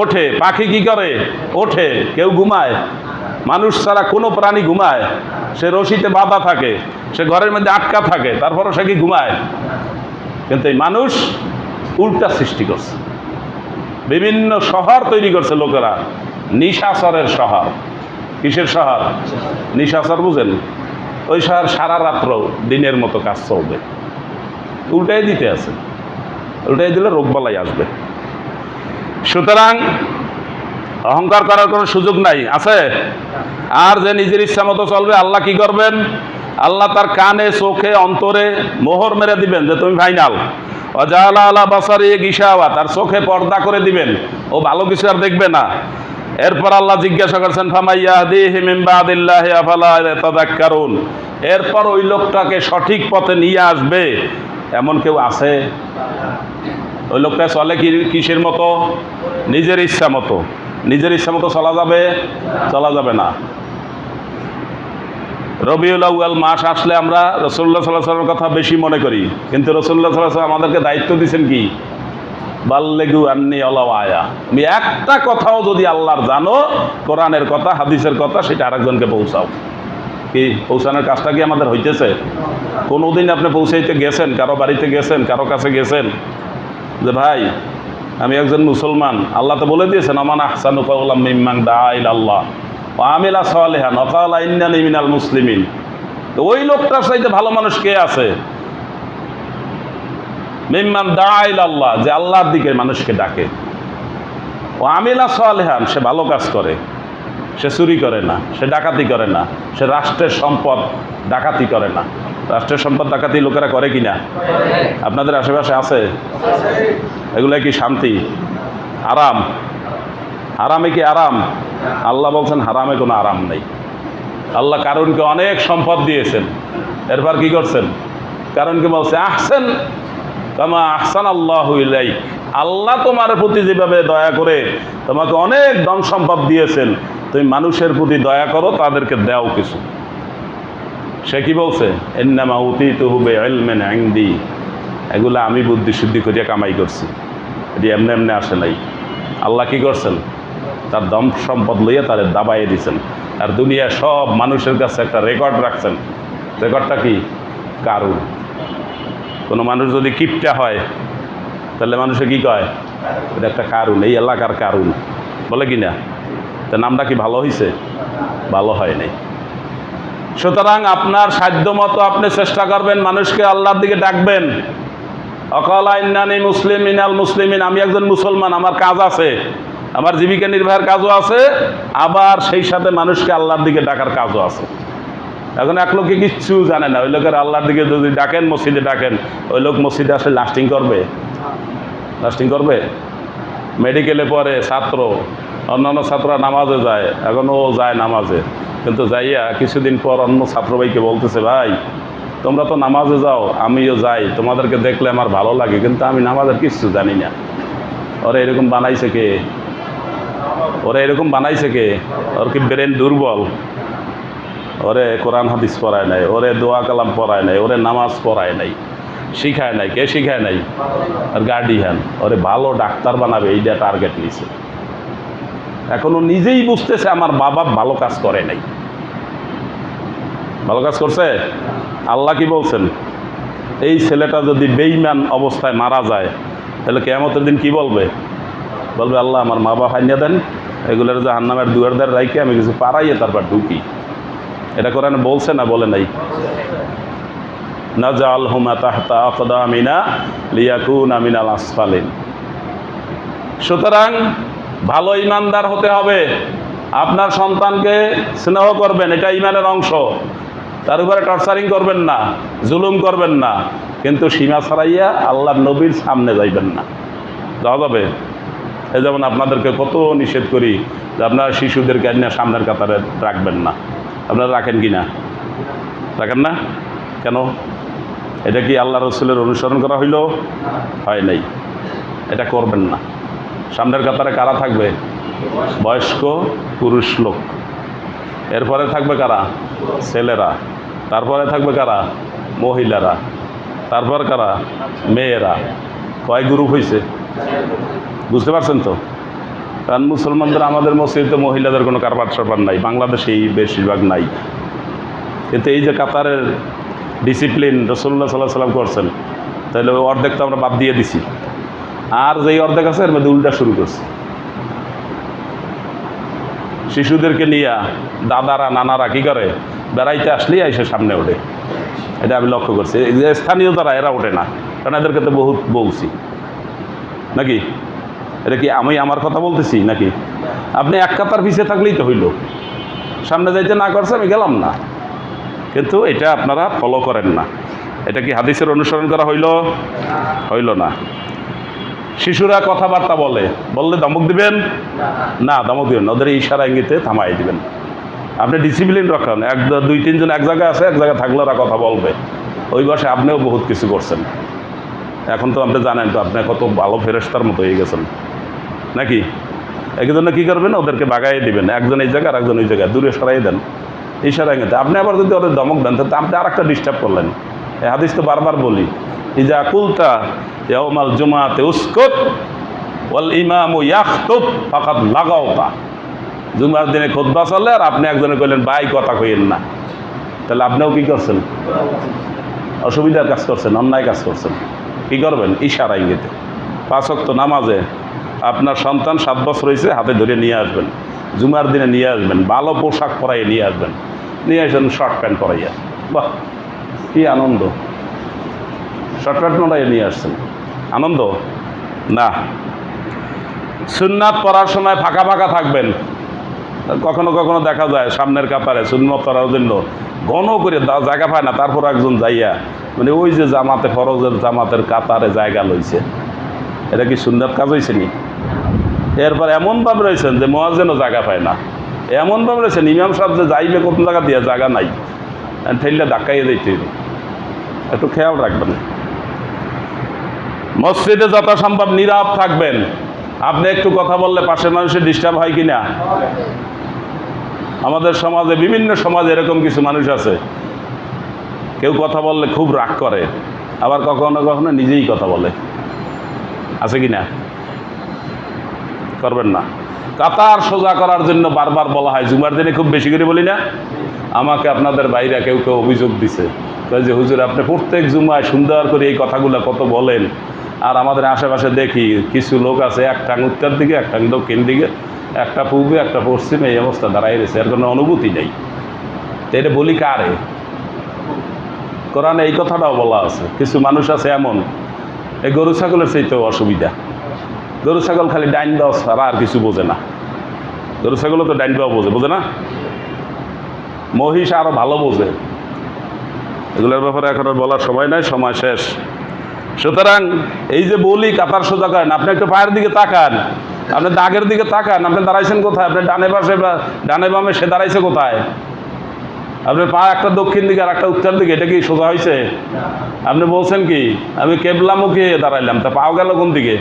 ওঠে। পাখি কি করে? ওঠে। কেউ ঘুমায়? মানুষ ছাড়া কোনো প্রাণী ঘুমায়? সে রশিতে বাঁধা থাকে, সে ঘরের মধ্যে আটকা থাকে, তারপরও সে কি ঘুমায়? কিন্তু এই মানুষ উল্টা সৃষ্টি করছে, বিভিন্ন শহর তৈরি করছে লোকেরা, নিশাচরের শহর। কিসের শহর? নিশাচর, বুঝেন? ওই শহর সারা রাত্র দিনের মতো কাজ চলবে, উল্টাই দিতে আছে। উল্টাই দিলে রোগবালাই আসবে। সুতরাং অহংকার করার কোনো সুযোগ নাই, আছে? আর যে নিজের ইচ্ছা মতো চলবে, আল্লাহ কি করবেন? আল্লাহ তার কানে, চোখে, অন্তরে মোহর মেরে দিবেন যে তুমি ফাইনাল। অজালা আলা বাসারি গিসাওয়া, তার চোখে পর্দা করে দিবেন, ও ভালো কিছু আর দেখবে না। এরপর আল্লাহ জিজ্ঞাসা করছেন ফামাইয়াহদিহি মিন বাদিল্লাহি আফালা তাযাক্কারুন, এরপর ওই লোকটাকে সঠিক পথে নিয়ে আসবে এমন কেউ আছে? ওই লোকটা চলে কিসের মতো? নিজের ইচ্ছা মতো। নিজের ইচ্ছা মতো চলা যাবে না। রবিউল আউয়াল মাস আসলে আমরা রাসূলুল্লাহ সাল্লাল্লাহু আলাইহি ওয়াসাল্লামের কথা বেশি মনে করি, কিন্তু রাসূলুল্লাহ সাল্লাল্লাহু আলাইহি ওয়াসাল্লাম আমাদেরকে দায়িত্ব দিয়েছেন কি? বাল্লিগু আন্নী ওয়ালাউ আয়া, তুমি একটা কথাও যদি আল্লাহর জানো, কোরআনের কথা, হাদিসের কথা, সেটা আরেকজনকে পৌঁছাও। কি পৌঁছানোর কাজটা কি আমাদের হইতেছে? কোনোদিন আপনি পৌঁছাইতে গেছেন? কারো বাড়িতে গেছেন? কারো কাছে গেছেন যে ভাই আমি একজন মুসলমান, আল্লাহ তো বলে দিয়েছেন আমান আহসানু কাওলাম মিম্মান দাআ ইলাল্লাহ ওয়া আমিলা সালিহান ওয়া ক্বালা ইন্নানী মিনাল মুসলিমিন। তো ওই লোকটার চাইতে ভালো মানুষ কে আছে? মিম্মান দাআ ইলাল্লাহ, যে আল্লাহর দিকে মানুষকে ডাকে। ও আমিলা সালিহান, সে ভালো কাজ করে, সে চুরি করে না, সে ডাকাতি করে না, সে রাষ্ট্রের সম্পদ ডাকাতি করে না। রাষ্ট্রের সম্পদ ডাকাতি লোকেরা করে কিনা? আপনাদের আশেপাশে আছে? এগুলো কি শান্তি? আরাম? হারামে কি আরাম? আল্লাহ বলছেন হারামে কোনো আরাম নেই। আল্লাহ কারুনকে অনেক সম্পদ দিয়েছেন, এরপর কি করছেন? কারুনকে বলছে আহসান কামা আহসান আল্লাহু ইলাইক, আল্লাহ তোমার প্রতি যেভাবে দয়া করে তোমাকে অনেক ধন সম্পদ দিয়েছেন, তুমি মানুষের প্রতি দয়া করো, তাদেরকে দাও কিছু। সে কি বলছে? ইন্নামা উতীতুহু বিইলমিন ইনদি, এগুলো আমি বুদ্ধি শুদ্ধি করিয়া কামাই করছি, এটি এমনি এমনি আসে নাই। আল্লাহ কি করছেন? তার দম সম্পদ লইয়া তাদের দাবাইয়ে দিয়েছেন। আর দুনিয়া সব মানুষের কাছে একটা রেকর্ড রাখছেন। রেকর্ডটা কি? কারুন। কোনো মানুষ যদি কিপটা হয় তাহলে মানুষে কি কয়? এটা একটা কারুন, এই এলাকার কারুন, বলে কি না? তা নামটা কি ভালো হয়েছে? ভালো হয় নাই। সুতরাং আপনার সাধ্য মতো আপনি চেষ্টা করবেন, মানুষকে আল্লাহর দিকে ডাকবেন। অকালা ইন্নানি মুসলিম মিনাল মুসলিমিন, আমি একজন মুসলমান, আমার কাজ আছে, আমার জীবিকা নির্বাহের কাজও আছে, আবার সেই সাথে মানুষকে আল্লাহর দিকে ডাকার কাজও আছে। এখন এক লোকে কিচ্ছু জানে না, ওই লোকের আল্লাহর দিকে যদি ডাকেন, মসজিদে ডাকেন, ওই লোক মসজিদে আসলে লাস্টিং করবে? মেডিকেলে পড়ে ছাত্র, অন্যান্য ছাত্ররা নামাজে যায়, এখন ও যায় নামাজে, কিন্তু যাইয়া কিছুদিন পর অন্য ছাত্র ভাইকে বলতেছে ভাই তোমরা তো নামাজে যাও, আমিও যাই, তোমাদেরকে দেখলে আমার ভালো লাগে, কিন্তু আমি নামাজের কিচ্ছু জানি না। ওরা এরকম বানাইছে কে? ওর কি ব্রেন দুর্বল? ওরে কোরআন হাদিস পড়ায় নাই, ওরে দোয়া কালাম পড়ায় নাই, ওরে নামাজ পড়ায় নাই, শিখায় নাই। কে শিখায় নাই? আর গার্ডিয়ান। ওরে ভালো ডাক্তার বানাবে এইটা টার্গেট নিছে। এখনো নিজেই বুঝতেছে আমার বাবা ভালো কাজ করে নাই। ভালো কাজ করছে? আল্লাহ কি বলছেন? এই ছেলেটা যদি বেঈমান অবস্থায় মারা যায় তাহলে কিয়ামতের দিন কি বলবে? আল্লাহ আমার মা বাবা হাইনা দেন, এগুলোর জাহান্নামের দুয়ার দ্বার রাইকে আমি কিছু পারাইয়ে তারপর ঢুকি। এটা কোরআনে বলছে না বলে নাই? নাজআলহুমা তাহতা আকদামিনা লিয়াকুনা মিনাল আসফালিন। সুতরাং ভালো ইমানদার হতে হবে। আপনার সন্তানকে স্নেহ করবেন, এটা ইমানের অংশ। তার উপরে টর্চারিং করবেন না, জুলুম করবেন না, কিন্তু সীমা ছাড়াইয়া আল্লাহর নবীর সামনে যাইবেন না। যাওয়া যাবে? এই যেমন আপনাদেরকে কত নিষেধ করি যে আপনারা শিশুদেরকে সামনের কাতারে রাখবেন না। আপনারা রাখেন কি না? রাখেন না কেন? এটা কি আল্লাহ রসুলের অনুসরণ করা হইল? হয় নাই। এটা করবেন না। সামনের কাতারে কারা থাকবে? বয়স্ক পুরুষ লোক। এরপরে থাকবে কারা? ছেলেরা। তারপরে থাকবে কারা? মহিলারা। তারপর কারা? মেয়েরা। কয় গ্রুপ হয়েছে? বুঝতে পারছেন তো? কারণ মুসলমানদের আমাদের মসজিদে মহিলাদের কোনো কারবার সারবার নাই, বাংলাদেশেই বেশিরভাগ নাই। কিন্তু এই যে কাতারের ডিসিপ্লিন রাসূলুল্লাহ সাল্লাল্লাহু আলাইহি ওয়াসাল্লাম করছেন, তাহলে ওই অর্ধেক তো আমরা বাদ দিয়ে দিছি, আর যেই অর্ধেক আছে এর মধ্যে উল্টা শুরু করছে। শিশুদেরকে নিয়ে দাদারা নানারা কী করে? বেড়াইতে আসলেই এসে সামনে ওঠে। এটা আমি লক্ষ্য করছি। এই যে স্থানীয় যারা, এরা ওঠে না, কারণ এদেরকে তো বহুত বলছি নাকি। এটা কি আমি আমার কথা বলতেছি নাকি? আপনি এক কাতার পিছিয়ে থাকলেই তো হইল, সামনে যাইতে না করছে আমি গেলাম না। কিন্তু এটা আপনারা ফলো করেন না। এটা কি হাদিসের অনুসরণ করা হইল? হইল না। শিশুরা কথাবার্তা বললে ধমক দিবেন না, ধমক দিবেন না, ওদের ইশারা ইঙ্গিতে থামাই দিবেন। আপনি ডিসিপ্লিন রাখেন। দুই তিনজন এক জায়গায় আছে, এক জায়গায় থাকলে ওরা কথা বলবে। ওই বসে আপনিও বহুত কিছু করছেন। এখন তো আপনি জানেন তো, আপনি কত ভালো ফেরেশতার মতো হয়ে গেছেন নাকি। একই জন্য কী করবেন? ওদেরকে বাগাইয়ে দিবেন। একজন এই জায়গায় আর একজন ওই জায়গায়, দূরে সরাই দেন ইশারা ইঙ্গিতে। আপনি আবার যদি ওদের ধমক দেন, তাহলে আপনি আর একটা ডিস্টার্ব করলেন। এই হাদিস তো বারবার বলি, ইজা কুলতা ইয়াউমাল জুমাতে উসকুত ওয়াল ইমামু ইয়াখতুব ফাকাদ লাগাওতা। জুমার দিনে খুতবা চলে আর আপনি একজনে কইলেন ভাই কথা কইেন না, তাহলে আপনিও কী করছেন? অসুবিধার কাজ করছেন, অন্যায় কাজ করছেন। কী করবেন? ইশারা ইঙ্গিতে। 5 ওয়াক্ত নামাজে আপনার সন্তান 7 বছর হয়েছে, হাতে ধরে নিয়ে আসবেন, জুমার দিনে নিয়ে আসবেন, ভালো পোশাক পরাইয়ে নিয়ে আসবেন, নিয়ে আসবেন শর্ট প্যান্ট পরাইয়া। বাহ, কী আনন্দ! শর্ট প্যান্ট পরাইয়ে নিয়ে আসছেন, আনন্দ না। সুন্নাত পড়ার সময় ফাঁকা ফাঁকা থাকবেন। কখনো কখনো দেখা যায় সামনের কাতারে সুন্নত পড়ার জন্য ঘন করে জায়গা পায় না, তারপর একজন যাইয়া মানে ওই যে জামাতে ফরজের জামাতের কাতারে জায়গা লইছে। এটা কি সুন্নাত কাজ হয়েছে নি? এরপর এমনভাবে রয়েছেন যে মুয়াজ্জিনও জায়গা পায় না, এমনভাবে রয়েছেন ইমাম সাহেব যে যাইবে কোন জায়গা দিয়ে জায়গা নাই, ঠেললে ধাক্কাইয়ে দিতে। একটু খেয়াল রাখবেন। মসজিদে যত সম্ভব নীরব থাকবেন। আপনি একটু কথা বললে পাশের মানুষের ডিস্টার্ব হয় কি না? আমাদের সমাজে, বিভিন্ন সমাজে এরকম কিছু মানুষ আছে, কেউ কথা বললে খুব রাগ করে, আবার কখনো কখনো নিজেই কথা বলে। আছে কি না? করবেন না। কাতার সোজা করার জন্য বারবার বলা হয়। জুমার দিনে খুব বেশি করে বলি না? আমাকে আপনাদের বাইরে কেউ কেউ অভিযোগ দিছে যে হুজুর আপনি প্রত্যেক জুমায় সুন্দর করে এই কথাগুলো কত বলেন, আর আমাদের আশেপাশে দেখি কিছু লোক আছে এক টাং উত্তর দিকে, এক টাং দক্ষিণ দিকে, একটা পূর্বে একটা পশ্চিমে, এই অবস্থা দাঁড়াই রয়েছে, এর কোনো অনুভূতি নেই। তো এটা বলি কারে? কোরআনে এই কথাটাও বলা আছে। কিছু মানুষ আছে এমন, এই গরু ছাগলের চাইতেও অসুবিধা। গরু ছাগল খালি ডাইন বাও ছাড়া আর কিছু বোঝে না। গরু ছাগলও তো ডাইন বাও বোঝে না? মহিষ আরও ভালো বোঝে। এগুলোর ব্যাপারে এখন আর বলার সময় নাই, সময় শেষ। সুতরাং এই যে বলি কাতার সোজা করেন, আপনি একটু পায়ের দিকে তাকান, আপনি দাগের দিকে তাকান, আপনি দাঁড়াইছেন কোথায়? আপনি ডানে পাশে বা ডানে বামে, সে দাঁড়াইছে কোথায়? আপনার পা একটা দক্ষিণ দিকে আর একটা উত্তর দিকে, এটা কি সোজা হয়েছে? আপনি বলছেন কি আমি কেবলামুখী দাঁড়াইলাম, তা পাও গেল কোন দিকে?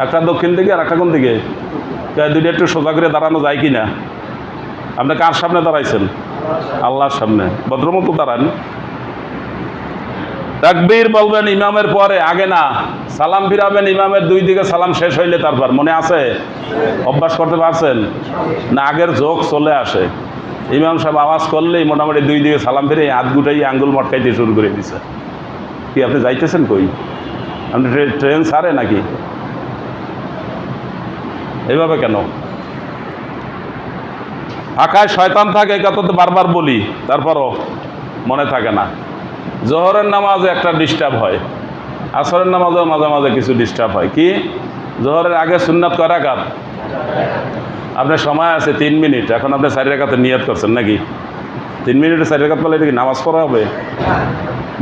একটা দক্ষিণ দিকে আর একটা কোন দিকে? দুইটা একটু সোজা করে দাঁড়ানো যায় কি না? আপনি কার সামনে দাঁড়াইছেন? আল্লাহর সামনে। ভদ্রমতো দাঁড়ান। তাকবীর বলবেন ইমামের পরে, আগে না। সালাম ফিরাবেন ইমামের 2 দিকে, সালাম শেষ হইলে তারপর। মনে আছে? অভ্যাস করতে পারছেন না? আগের যোগ চলে আসে। ইমাম সাহেব আওয়াজ করলেই মোটামুটি 2 দিকে সালাম ফিরে হাত গুটাই আঙ্গুল মটকাইতে শুরু করে দিছে। কি আপনি যাইতেছেন কই? আপনি ট্রেন ছাড়ে নাকি? এইভাবে কেন? ফাঁকায় শয়তান থাকে, এই কথা তো বারবার বলি, তারপরও মনে থাকে না। জোহরের নামাজে একটা ডিস্টার্ব হয়, আসরের নামাজেও মাঝে মাঝে কিছু ডিস্টার্ব হয়। কি? জোহরের আগে সুন্নাত কয় রাকাত? আপনার সময় আছে 3 মিনিট, এখন আপনি 4 রাকাতের নিয়ত করছেন নাকি? 3 মিনিটে 4 রাকাত বলে এটা কি নামাজ পড়া হবে?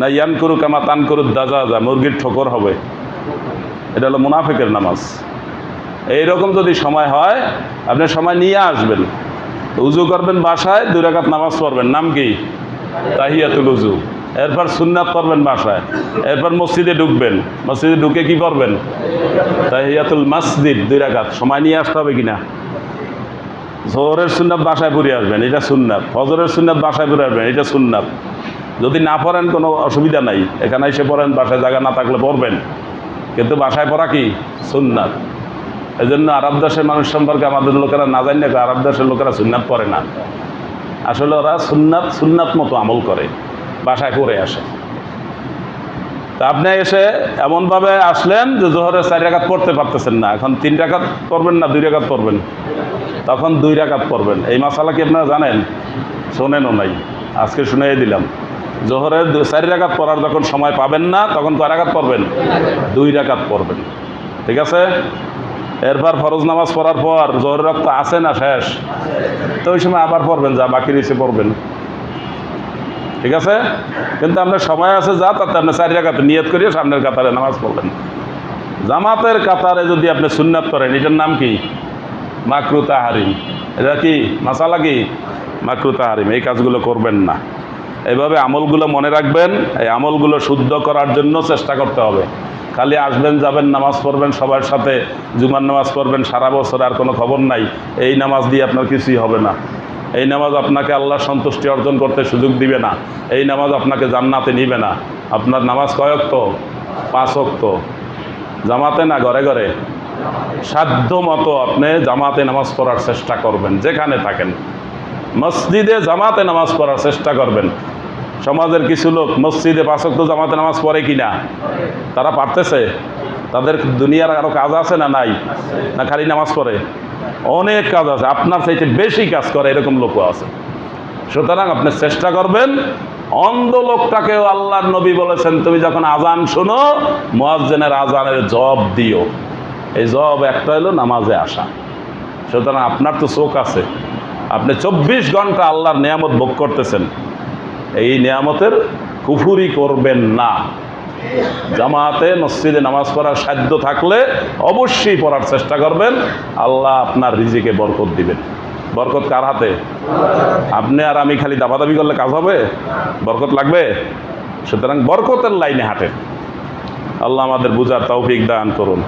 না ইয়ান করু কামা তান করু দাজা যা, মুরগির ঠোকর হবে? এটা হলো মুনাফিকের নামাজ। এইরকম যদি সময় হয়, আপনি সময় নিয়ে আসবেন, উজু করবেন, বাসায় 2 রাকাত নামাজ পড়বেন। নাম কি? তাহিয়াতুল উযু। এরপর সুন্নাত পড়বেন বাসায়, এরপর মসজিদে ঢুকবেন, মসজিদে ঢুকে কি পড়বেন? তাহিয়াতুল মসজিদ 2 রাকাত। সময় নিয়ে আসতে হবে কিনা? জোহরের সুন্নাত বাসায় পড়ে আসবেন, এটা সুন্নাত। ফজরের সুন্নাত বাসায় পড়ে আসবেন, এটা সুন্নাত। যদি না পড়েন কোনো অসুবিধা নাই, এখানে এসে পড়েন, বাসায় জায়গা না থাকলে পড়বেন, কিন্তু বাসায় পড়া কি সুন্নাত। এই জন্য আরব দেশের মানুষ সম্পর্কে আমাদের লোকেরা না জানি না, আরব দেশের লোকেরা সুন্নাত পড়ে না। আসলে ওরা সুন্নাত মতো আমল করে, বাসায় করে আসে। তা আপনি এসে এমনভাবে আসলেন যে জোহরের 4 রাকাত পড়তে পারতেছেন না, এখন 3 রাকাত পড়বেন না 2 রাকাত পড়বেন? তখন 2 রাকাত পড়বেন। এই মাসালা কি আপনারা জানেন? শোনেনও নাই, আজকে শুনিয়ে দিলাম। জোহরের 4 রাকাত পড়ার যখন সময় পাবেন না, তখন কয় রাকাত পড়বেন? 2 রাকাত পড়বেন। ঠিক আছে? এরপর ফরজ নামাজ পড়ার পর জোহরের রক্ত আছে না শেষ? তো ওই সময় আবার পড়বেন, যা বাকি রয়েছে পড়বেন। ঠিক আছে? কিন্তু আপনার সময় আছে যা, তাতে আপনি 4 রাকাত নিয়ত করিয়ে সামনের কাতারে নামাজ পড়বেন। জামাতের কাতারে যদি আপনি সুন্নাত করেন, এটার নাম কি? মাকরু তাহরিম। এটা কি মাসালা? কি মাকরু তাহরিম। এই কাজগুলো করবেন না। এইভাবে আমলগুলো মনে রাখবেন। এই আমলগুলো শুদ্ধ করার জন্য চেষ্টা করতে হবে। খালি আসবেন যাবেন, নামাজ পড়বেন, সবার সাথে জুমার নামাজ পড়বেন, সারা বছর আর কোনো খবর নাই, এই নামাজ দিয়ে আপনার কিছুই হবে না। এই নামাজ আপনাকে আল্লাহর সন্তুষ্টি অর্জন করতে সুযোগ দিবে না। এই নামাজ আপনাকে জান্নাতে নিবে না। আপনার নামাজ কয় ওয়াক্ত? 5 ওয়াক্ত। জামাতে না ঘরে ঘরে? সাধ্য মতো আপনি জামাতে নামাজ পড়ার চেষ্টা করবেন, যেখানে থাকেন। মসজিদে জামাতে নামাজ পড়ার চেষ্টা করবেন। সমাজের কিছু লোক মসজিদে 5 ওয়াক্ত জামাতে নামাজ পড়ে কিনা? তারা পারতেছে? তাদের দুনিয়ার আরও কাজ আছে না নাই? না খালি নামাজ পড়ে? অনেক কাজ আছে, আপনার চাইতে বেশি কাজ করে এরকম লোকও আছে। সুতরাং আপনি চেষ্টা করবেন। অন্ধ লোকটাকেও আল্লাহর নবী বলেছেন, তুমি যখন আজান শোনো, মুয়াজ্জিনের আজানের জবাব দিও। এই জবাব একটা হলো নামাজে আসা। সুতরাং আপনার তো চোখ আছে, আপনি 24 ঘন্টা আল্লাহর নিয়ামত ভোগ করতেছেন। এই নিয়ামতের কুফুরি করবেন না। জামাতে মসজিদে নামাজ পড়ার সাধ্য থাকলে অবশ্যই পড়ার চেষ্টা করবেন। আল্লাহ আপনার রিজিকে বরকত দিবেন। বরকত কার হাতে? আপনি আর আমি খালি দাবাদাবি করলে কাজ হবে? বরকত লাগবে। সুতরাং বরকতের লাইনে হাঁটেন। আল্লাহ আমাদের বুঝার তৌফিক দান করুন।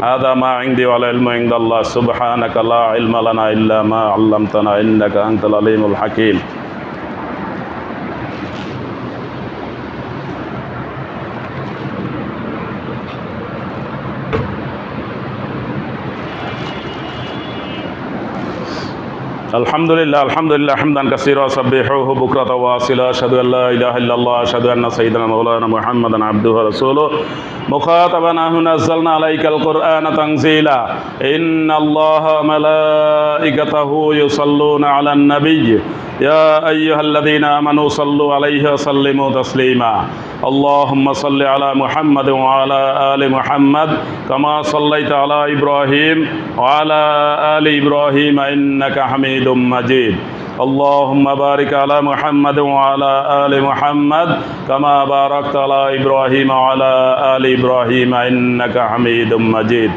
হাদা মা ইনদি ওয়াল ইলমু ইনদাল্লাহ সুবহানাকা লা ইলমা লানা ইল্লা মা আল্লামতানা ইন্নাকা আনতাল আলিমুল হাকীম। আলহামদুলিল্লাহ আলহামদুলিল্লাহ হামদান কাসীরা সাব্বিহুহু বুকরাতা ওয়া আসিলা আশহাদু আল্লা ইলাহা ইল্লাল্লাহ আশহাদু আন্না সাইয়্যিদানা মাওলানা মুহাম্মাদান আবদুহু ওয়া রাসূলুহু মুখাতাবানা নাযালনা আলাইকাল কুরআনা তানজিলা ইন্নাল্লাহা ওয়া মালাইকাতাহু ইউসাল্লুনা আলান নাবিয়্যি ইয়া আইয়ুহাল্লাযীনা আমানু সাল্লু আলাইহি ওয়া সাল্লিমু তাসলিমা আল্লাহুম্মা সাল্লি আলা মুহাম্মাদ ওয়া আলা আলি মুহাম্মাদ কামা সাল্লাইতা আলা ইব্রাহিম ওয়া আলা আলি ইব্রাহিম ইন্নাকা হামিদুম মাজিদ আল্লাহুম্মা বারিক আলা মুহাম্মাদ ওয়া আলা আলি মুহাম্মাদ কামা বারাকতা আলা ইব্রাহিম ওয়া আলা আলি ইব্রাহিম ইন্নাকা হামিদুম মাজিদ।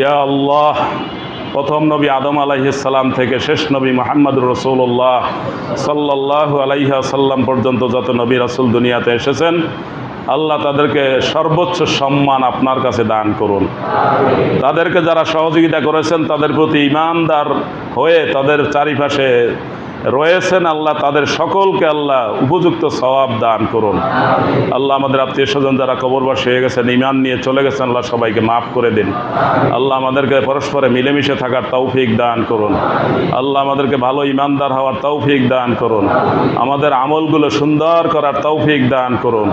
ইয়া আল্লাহ, প্রথম নবী আদম আলাইহিস সালাম থেকে শেষ নবী মুহাম্মদুর রাসূলুল্লাহ সাল্লাল্লাহু আলাইহি ওয়াসাল্লাম পর্যন্ত যত নবী রাসূল দুনিয়াতে এসেছেন, আল্লাহ তাদেরকে সর্বোচ্চ সম্মান আপনার কাছে দান করুন। তাদেরকে যারা সহযোগিতা করেছেন, তাদের প্রতি ঈমানদার হয়ে তাদের চারিপাশে রয়েছেন, আল্লাহ তাদের সকলকে আল্লাহ উপযুক্ত সওয়াব দান করুন। আল্লাহ আমাদের আত্মীয় স্বজন যারা কবরবাসী হয়ে গেছেন, ঈমান নিয়ে চলে গেছেন, আল্লাহ সবাইকে মাফ করে দিন। আল্লাহ আমাদেরকে পরস্পরে মিলেমিশে থাকার তৌফিক দান করুন। আল্লাহ আমাদেরকে ভালো ঈমানদার হওয়ার তৌফিক দান করুন। আমাদের আমলগুলো সুন্দর করার তৌফিক দান করুন।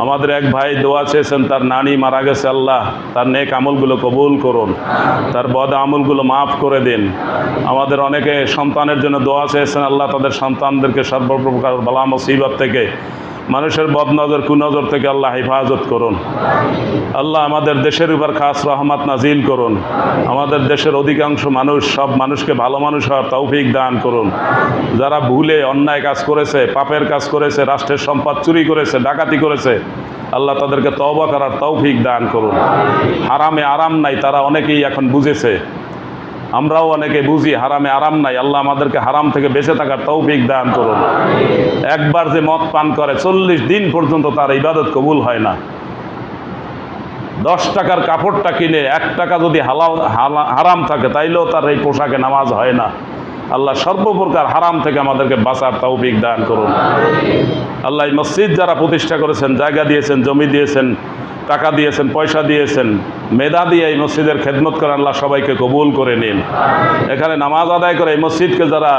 আমাদের এক ভাই দোয়া চেয়েছেন, তার নানি মারা গেছে, আল্লাহ তার নেক আমলগুলো কবুল করুন, তার বদ আমলগুলো মাফ করে দিন। আমাদের অনেকে সন্তানের জন্য দোয়া চেয়েছেন, আল্লাহ তাদের সন্তানদেরকে সর্বপ্রকার বালা মুসিবত থেকে, মানুষের বদনজর কুনজর থেকে আল্লাহ হেফাজত করুন। আল্লাহ আমাদের দেশের উপর খাস রহমত নাজিল করুন। আমাদের দেশের অধিকাংশ মানুষ, সব মানুষকে ভালো মানুষ হওয়ার তৌফিক দান করুন। যারা ভুলে অন্যায় কাজ করেছে, পাপের কাজ করেছে, রাষ্ট্রের সম্পদ চুরি করেছে, ডাকাতি করেছে, আল্লাহ তাদেরকে তওবা করার তৌফিক দান করুন। হারামে আরাম নাই, তারা অনেকেই এখন বুঝেছে। আমরাও অনেকে বুঝি হারামে আরাম নাই, আল্লাহ আমাদেরকে হারাম থেকে বেঁচে থাকার তৌফিক দান করুন। একবার যে মদ পান করে 40 দিন পর্যন্ত তার ইবাদত কবুল হয় না। 10 টাকার কাপড়টা কিনে 1 টাকা যদি হারাম থাকে তাইলেও তার এই পোশাকে নামাজ হয় না। আল্লাহ সর্বপ্রকার হারাম থেকে আমাদেরকে বাঁচার তৌফিক দান করুন। আল্লাহ এই মসজিদ যারা প্রতিষ্ঠা করেছেন, জায়গা দিয়েছেন, জমি দিয়েছেন, টাকা দিয়েছেন, পয়সা দিয়েছেন, মেধা দিয়ে এই মসজিদের খেদমত করেন, আল্লাহ সবাইকে কবুল করে নিন। এখানে নামাজ আদায় করে এই মসজিদকে যারা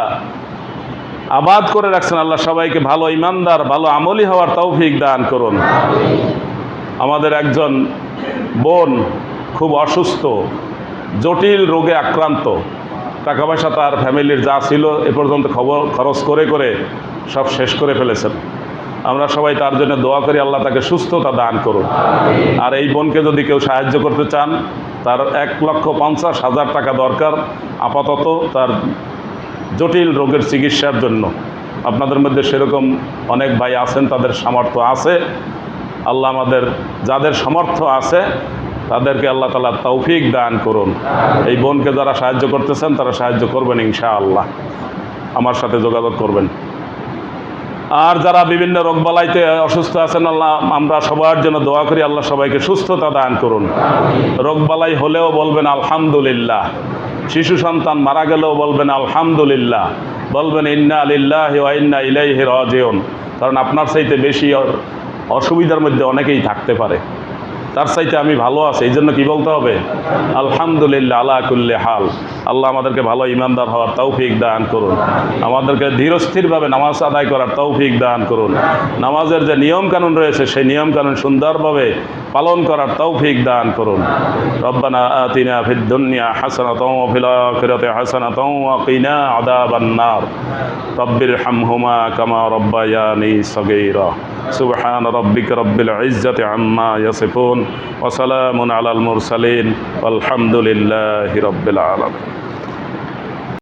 আবাদ করে রাখছেন, আল্লাহ সবাইকে ভালো ইমানদার, ভালো আমলি হওয়ার তৌফিক দান করুন। আমাদের একজন বোন খুব অসুস্থ, জটিল রোগে আক্রান্ত, টাকা পয়সা তার ফ্যামিলির যা ছিল এ পর্যন্ত খরচ করে করে সব শেষ করে ফেলেছেন। আমরা সবাই তার জন্য দোয়া করি, আল্লাহ তাকে সুস্থতা দান করুন। আর এই বোনকে যদি কেউ সাহায্য করতে চান, তার 1,50,000 টাকা দরকার আপাতত তার জটিল রোগের চিকিৎসার জন্য। আপনাদের মধ্যে সেরকম অনেক ভাই আছেন, তাদের সামর্থ্য আছে। আল্লাহ আমাদের যাদের সামর্থ্য আছে তাদেরকে আল্লাহ তাআলা তৌফিক দান করুন। এই বোনকে যারা সাহায্য করতেছেন তারা সাহায্য করবেন ইনশাআল্লাহ, আমার সাথে যোগাযোগ করবেন। আর যারা বিভিন্ন রোগবালাইতে অসুস্থ আছেন, আল্লাহ আমরা সবার জন্য দোয়া করি, আল্লাহ সবাইকে সুস্থতা দান করুন। রোগবালাই হলেও বলবেন আলহামদুলিল্লাহ, শিশু সন্তান মারা গেলেও বলবেন আলহামদুলিল্লাহ, বলবেন ইন্না লিল্লাহি ওয়া ইন্না ইলাইহি রাজিউন। কারণ আপনার চাইতে বেশি অসুবিধার মধ্যে অনেকেই থাকতে পারে, তার চাইতে আমি ভালো আছি, এই জন্য কি বলতে হবে? আলহামদুলিল্লাহ আলা কুল্লি হাল। আল্লাহ আমাদেরকে ভালো ইমানদার হওয়ার তৌফিক দান করুন, আমাদেরকে ধীরস্থিরভাবে নামাজ আদায় করার তৌফিক দান করুন, নামাজের যে নিয়মকানুন রয়েছে সেই নিয়মকানুন সুন্দরভাবে পালন করার তৌফিক দান করুন। রব্বানা আতিনা ফিদ দুনিয়া হাসানাতাও ওয়া ফিল আখিরাতি হাসানাতাও ওয়া কিনা আযাবান নার। রব্বিরহামহুমা কামা রব্বায়ানি সগীরা। সুবহান রাব্বিকা রব্বিল ইজ্জাতি আম্মা ইয়াসিফুন ওয়া সালামুন আলাল মুরসালিন ওয়ালহামদুলিল্লাহি রাব্বিল আলামিন।